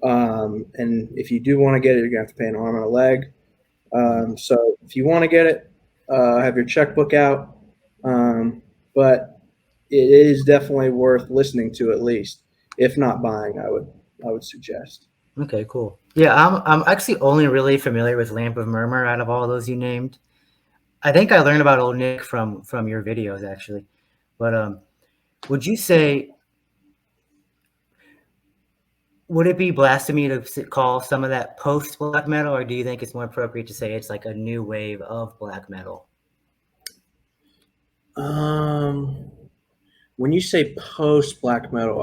And if you do want to get it, you're gonna have to pay an arm and a leg. So if you want to get it, have your checkbook out. But it is definitely worth listening to at least, if not buying. I would suggest. Okay, cool. Yeah, I'm actually only really familiar with Lamp of Murmur out of all those you named. I think I learned about Old Nick from your videos actually. But would you say, would it be blasphemy to call some of that post black metal, or do you think it's more appropriate to say it's like a new wave of black metal? Um, when you say post black metal,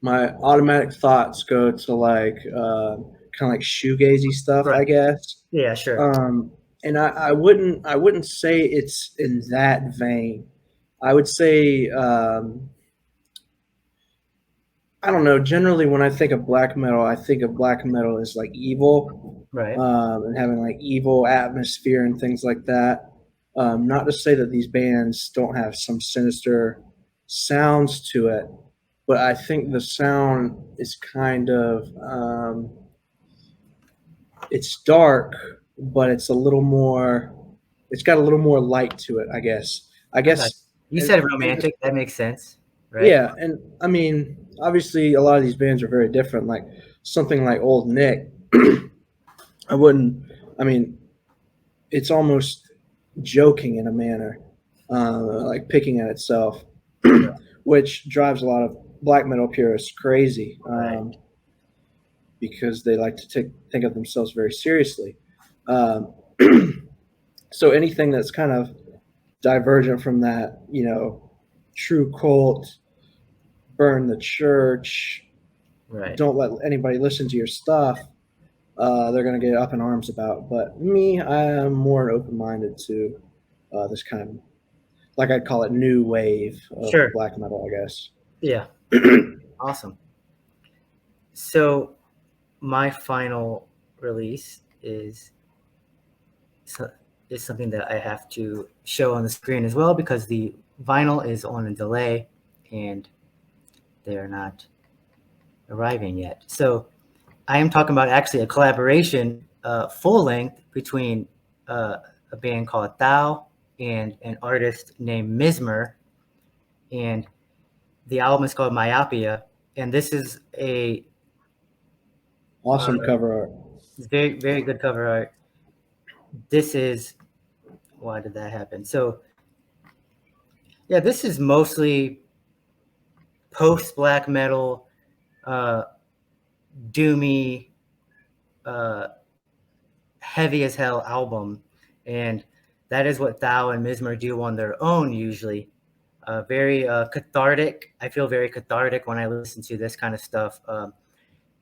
my automatic thoughts go to like kind of like shoegazy stuff, Right. I guess. Yeah, sure. And I wouldn't say it's in that vein. I would say I don't know. Generally, when I think of black metal, I think of black metal as like evil, Right. and having like evil atmosphere and things like that. Not to say that these bands don't have some sinister sounds to it, but I think the sound is kind of it's dark, but it's a little more. It's got a little more light to it, I guess. I I got guess. you. You And, said and romantic. That makes sense, right? Yeah, and I mean, obviously, a lot of these bands are very different. Like something like Old Nick, I wouldn't. I mean, it's almost joking in a manner, like picking at itself, which drives a lot of black metal purists crazy, Right. because they like to think of themselves very seriously. Um, so anything that's kind of divergent from that, true cult, burn the church, Right. don't let anybody listen to your stuff, they're going to get up in arms about. But me, I am more open minded to this kind of, like I'd call it, new wave of Sure. black metal, I guess. Yeah. Awesome. So my final release so- is something that I have to show on the screen as well because the vinyl is on a delay and they are not arriving yet. So I am talking about actually a collaboration, full length between a band called Thou and an artist named Mismer, and the album is called Myopia. And this is a Awesome cover art. very very good cover art. This is why did that happen? So yeah, this is mostly post black metal, uh, doomy, uh, heavy as hell album, and that is what Thou and Mismer do on their own usually. Very cathartic. I feel very cathartic when I listen to this kind of stuff.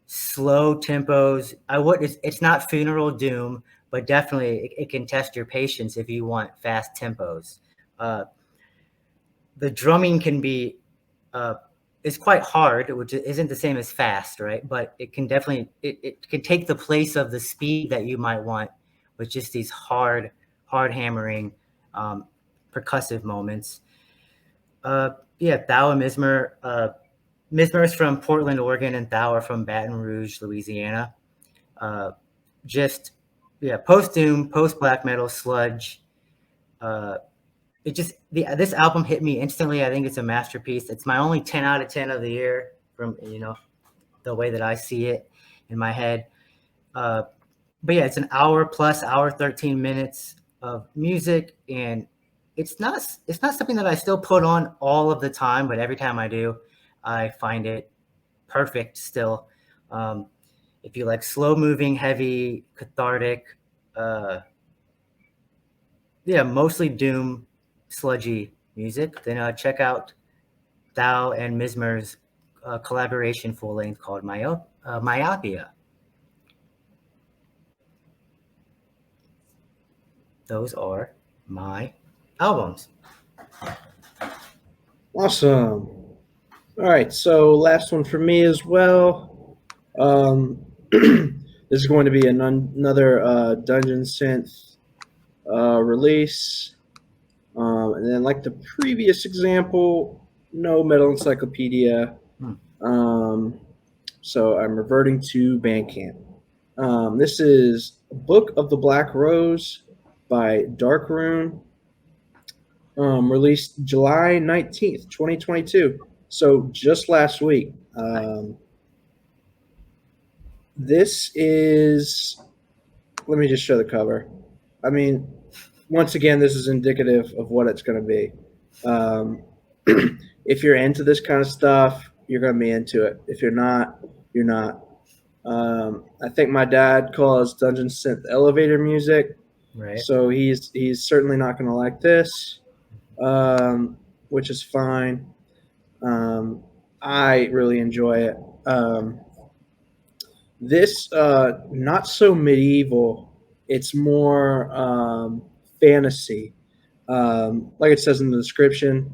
Slow tempos. It's not funeral doom, but definitely it can test your patience if you want fast tempos. The drumming can be is quite hard, which isn't the same as fast, right? But it can definitely it can take the place of the speed that you might want with just these hard hammering percussive moments. Yeah, Thou and Mismer. Mismer's from Portland, Oregon, and Thou are from Baton Rouge, Louisiana. Just post doom, post black metal, sludge. This album hit me instantly. I think it's a masterpiece. It's my only 10 out of 10 of the year from the way that I see it in my head. But yeah, it's an hour plus, hour 13 minutes of music, and it's not something that I still put on all of the time, but every time I do, I find it perfect still. If you like slow moving, heavy, cathartic, mostly doom, sludgy music, then check out Thou and Mismer's collaboration full length called Myopia. Those are my albums. Awesome. All right, so last one for me as well. This is going to be another Dungeon Synth release. And then, like the previous example, no Metal Encyclopedia. So I'm reverting to Bandcamp. This is Book of the Black Rose by Dark Rune, released July 19th, 2022. So just last week. This is, let me just show the cover. I mean, once again, this is indicative of what it's going to be. If you're into this kind of stuff, you're going to be into it. If you're not, you're not. I think my dad calls Dungeon Synth elevator music, right? So he's certainly not going to like this, which is fine. I really enjoy it. This not so medieval. It's more fantasy. Like it says in the description,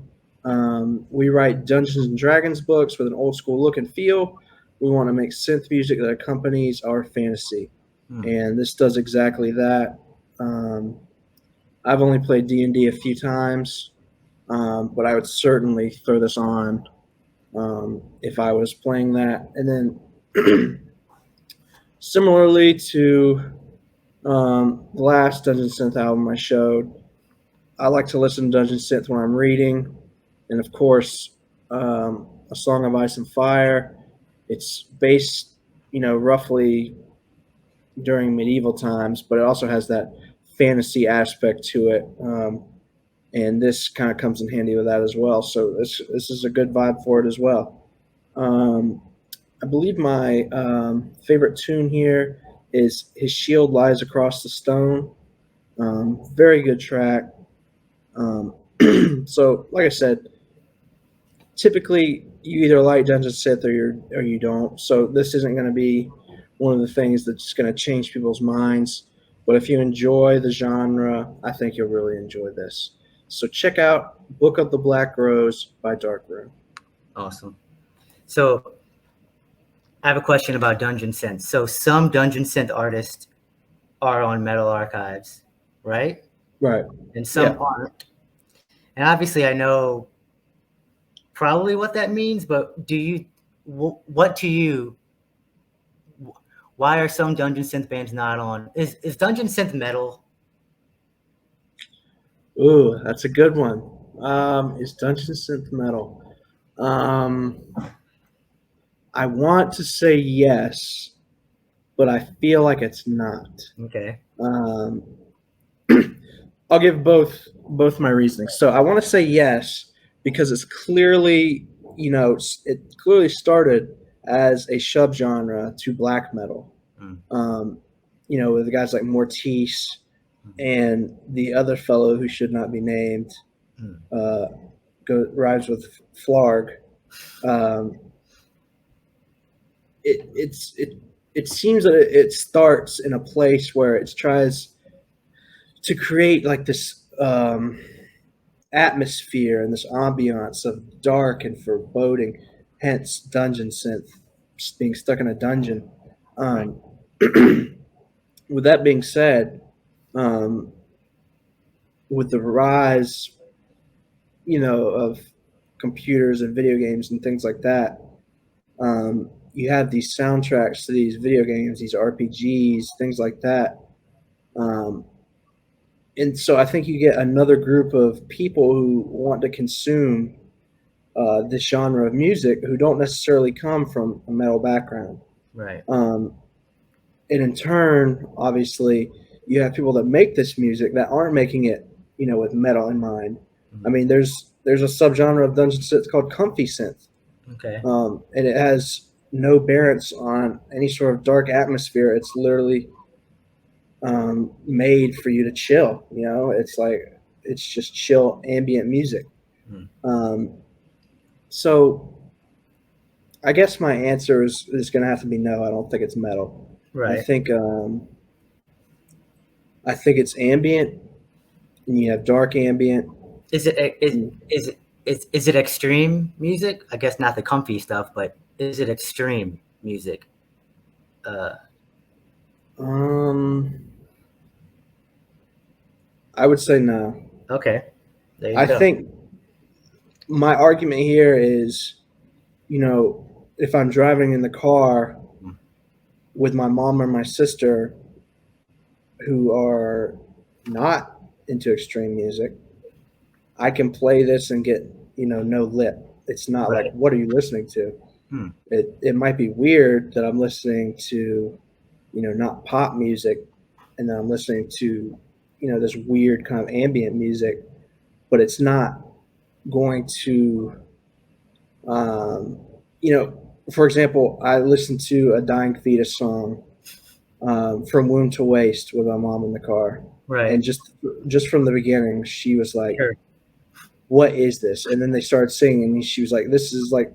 we write Dungeons and Dragons books with an old school look and feel. We want to make synth music that accompanies our fantasy, and this does exactly that. I've only played D&D a few times, but I would certainly throw this on if I was playing that. And then similarly to the last Dungeon Synth album I showed, I like to listen to Dungeon Synth when I'm reading. And of course, A Song of Ice and Fire. It's based, roughly during medieval times, but it also has that fantasy aspect to it. And this kind of comes in handy with that as well. So this is a good vibe for it as well. I believe my favorite tune here is His Shield Lies Across the Stone. Very good track. So, like I said, typically you either like Dungeon Synth or you don't. So this isn't going to be one of the things that's going to change people's minds. But if you enjoy the genre, I think you'll really enjoy this. So check out Book of the Black Rose by Dark Rune. Awesome. So I have a question about Dungeon Synth. So some Dungeon Synth artists are on Metal Archives, right? Right. And some aren't. And obviously I know probably what that means, but why are some Dungeon Synth bands not on? Is Dungeon Synth metal? Ooh, that's a good one. Is Dungeon Synth metal? I want to say yes, but I feel like it's not. Okay. I'll give both my reasoning. So I want to say yes because it's clearly, it clearly started as a subgenre to black metal. With the guys like Mortice and the other fellow who should not be named. rhymes with flarg. It seems that it starts in a place where it tries to create like this atmosphere and this ambiance of dark and foreboding, hence dungeon synth, being stuck in a dungeon. With that being said, with the rise, of computers and video games and things like that, you have these soundtracks to these video games, these RPGs, things like that. And so I think you get another group of people who want to consume this genre of music who don't necessarily come from a metal background. Right. And in turn, obviously, you have people that make this music that aren't making it, with metal in mind. Mm-hmm. I mean, there's a subgenre of dungeon synth called comfy synth. Okay. And it has no bearance on any sort of dark atmosphere. It's literally made for you to chill. It's just chill ambient music. So I guess my answer is going to have to be no. I don't think it's metal. Right. I think it's ambient, and you have dark ambient. Is it extreme music? I guess not the comfy stuff, but is it extreme music? I would say no. Okay. There you go. I think my argument here is, if I'm driving in the car with my mom or my sister who are not into extreme music, I can play this and get, no lip. It's not right. Like, what are you listening to? It might be weird that I'm listening to, not pop music, and then I'm listening to, this weird kind of ambient music, but it's not going to, for example, I listened to a Dying Fetus song, From Womb to Waist, with my mom in the car. Right. And just from the beginning, she was like, sure. What is this? And then they started singing, and she was like, this is like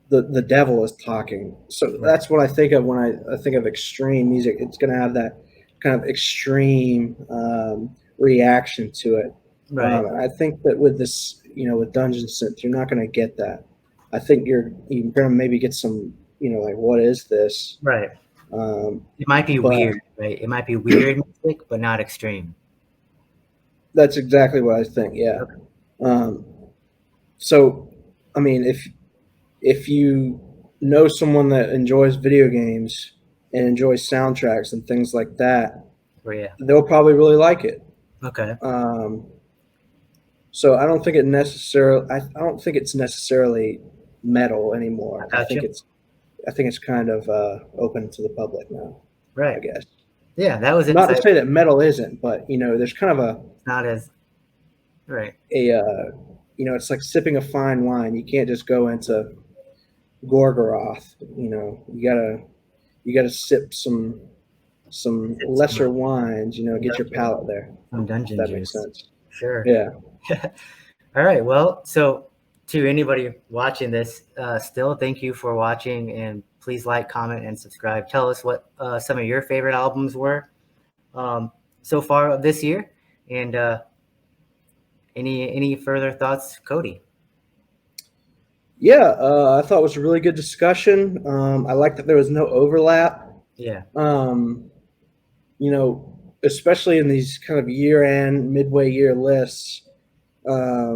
the devil is talking. So right. That's what I think of when I think of extreme music. It's going to have that kind of extreme reaction to it. Right. I think that with this, with dungeon synth, you're not going to get that. I think you're going to maybe get some, like, what is this? Right. It might be weird, right? It might be weird music, but not extreme. That's exactly what I think. Yeah. Okay. So, I mean, if you know someone that enjoys video games and enjoys soundtracks and things like that, they'll probably really like it. Okay. So I don't think it's necessarily metal anymore. Gotcha. I think it's kind of open to the public now. Right. I guess. Yeah, that was not to say that metal isn't, but there's kind of a not as right. It's like sipping a fine wine. You can't just go into Gorgoroth. You gotta sip some lesser wines. Get your palate there. Some dungeon juice. That makes sense. Sure. Yeah. All right. Well, so to anybody watching this, still thank you for watching, and please like, comment, and subscribe. Tell us what some of your favorite albums were so far this year, and any further thoughts, Cody? Yeah, I thought it was a really good discussion. I like that there was no overlap. Yeah. Especially in these kind of year-end, midway year lists. I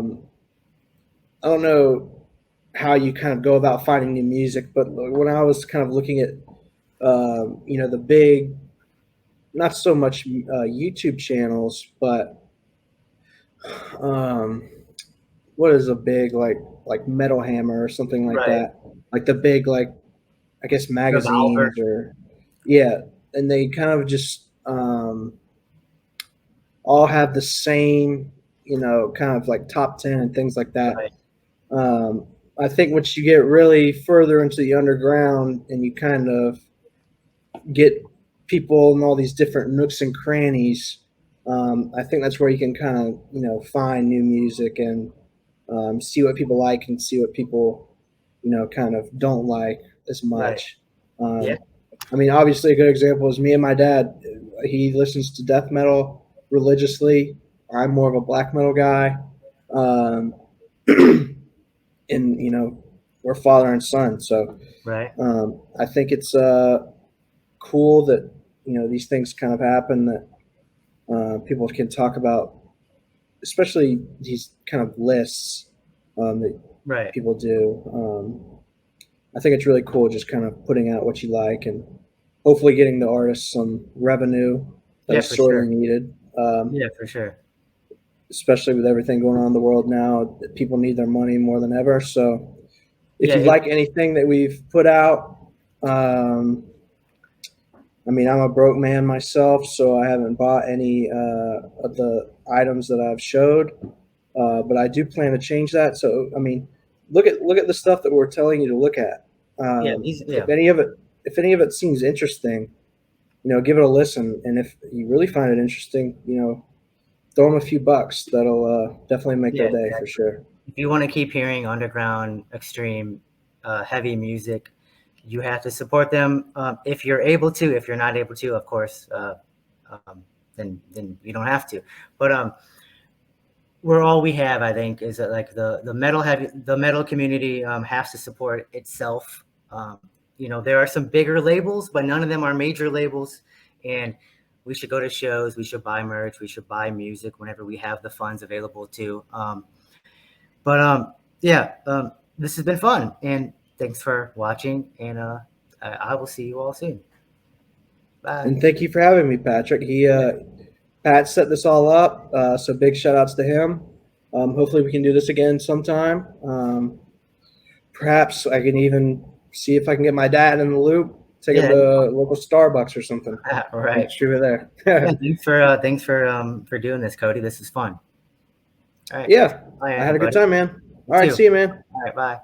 don't know how you kind of go about finding new music, but when I was kind of looking at, the big, not so much YouTube channels, but what is a big like Metal Hammer or something like that, like the big I guess magazines or and they kind of just all have the same kind of like top 10 and things like that. I think once you get really further into the underground and you kind of get people in all these different nooks and crannies, I think that's where you can kind of find new music and see what people like and see what people, kind of don't like as much. Yeah. I mean, obviously, a good example is me and my dad. He listens to death metal religiously. I'm more of a black metal guy. Um, and, we're father and son. So Right. I think it's cool that, these things kind of happen, that people can talk about, especially these kind of lists that Right. people do. I think it's really cool just kind of putting out what you like and hopefully getting the artists some revenue that Yeah, is for sorely sure. needed. Yeah, for sure. Especially with everything going on in the world now, people need their money more than ever. So if Yeah. you like anything that we've put out, um, I mean, I'm a broke man myself, so I haven't bought any of the items that I've showed, but I do plan to change that. So, I mean, look at the stuff that we're telling you to look at. Yeah. If any of it seems interesting, give it a listen. And if you really find it interesting, throw them a few bucks. That'll definitely make Yeah. their day for sure. If you want to keep hearing underground, extreme, heavy music, you have to support them if you're able to. If you're not able to, of course, then you don't have to. But we're all we have, I think, is that like the metal community has to support itself. There are some bigger labels, but none of them are major labels, and we should go to shows. We should buy merch. We should buy music whenever we have the funds available to. But yeah, this has been fun, and thanks for watching. And I will see you all soon. Bye. And thank you for having me, Patrick. Pat set this all up, so big shout outs to him. Hopefully, we can do this again sometime. Perhaps I can even see if I can get my dad in the loop. Take him Yeah. to a local Starbucks or something. Right. Stream it there. Yeah, thanks for doing this, Cody. This is fun. All right. Yeah, Bye, I had a good everybody. time, man. You All right, too. see you, man. All right. Bye.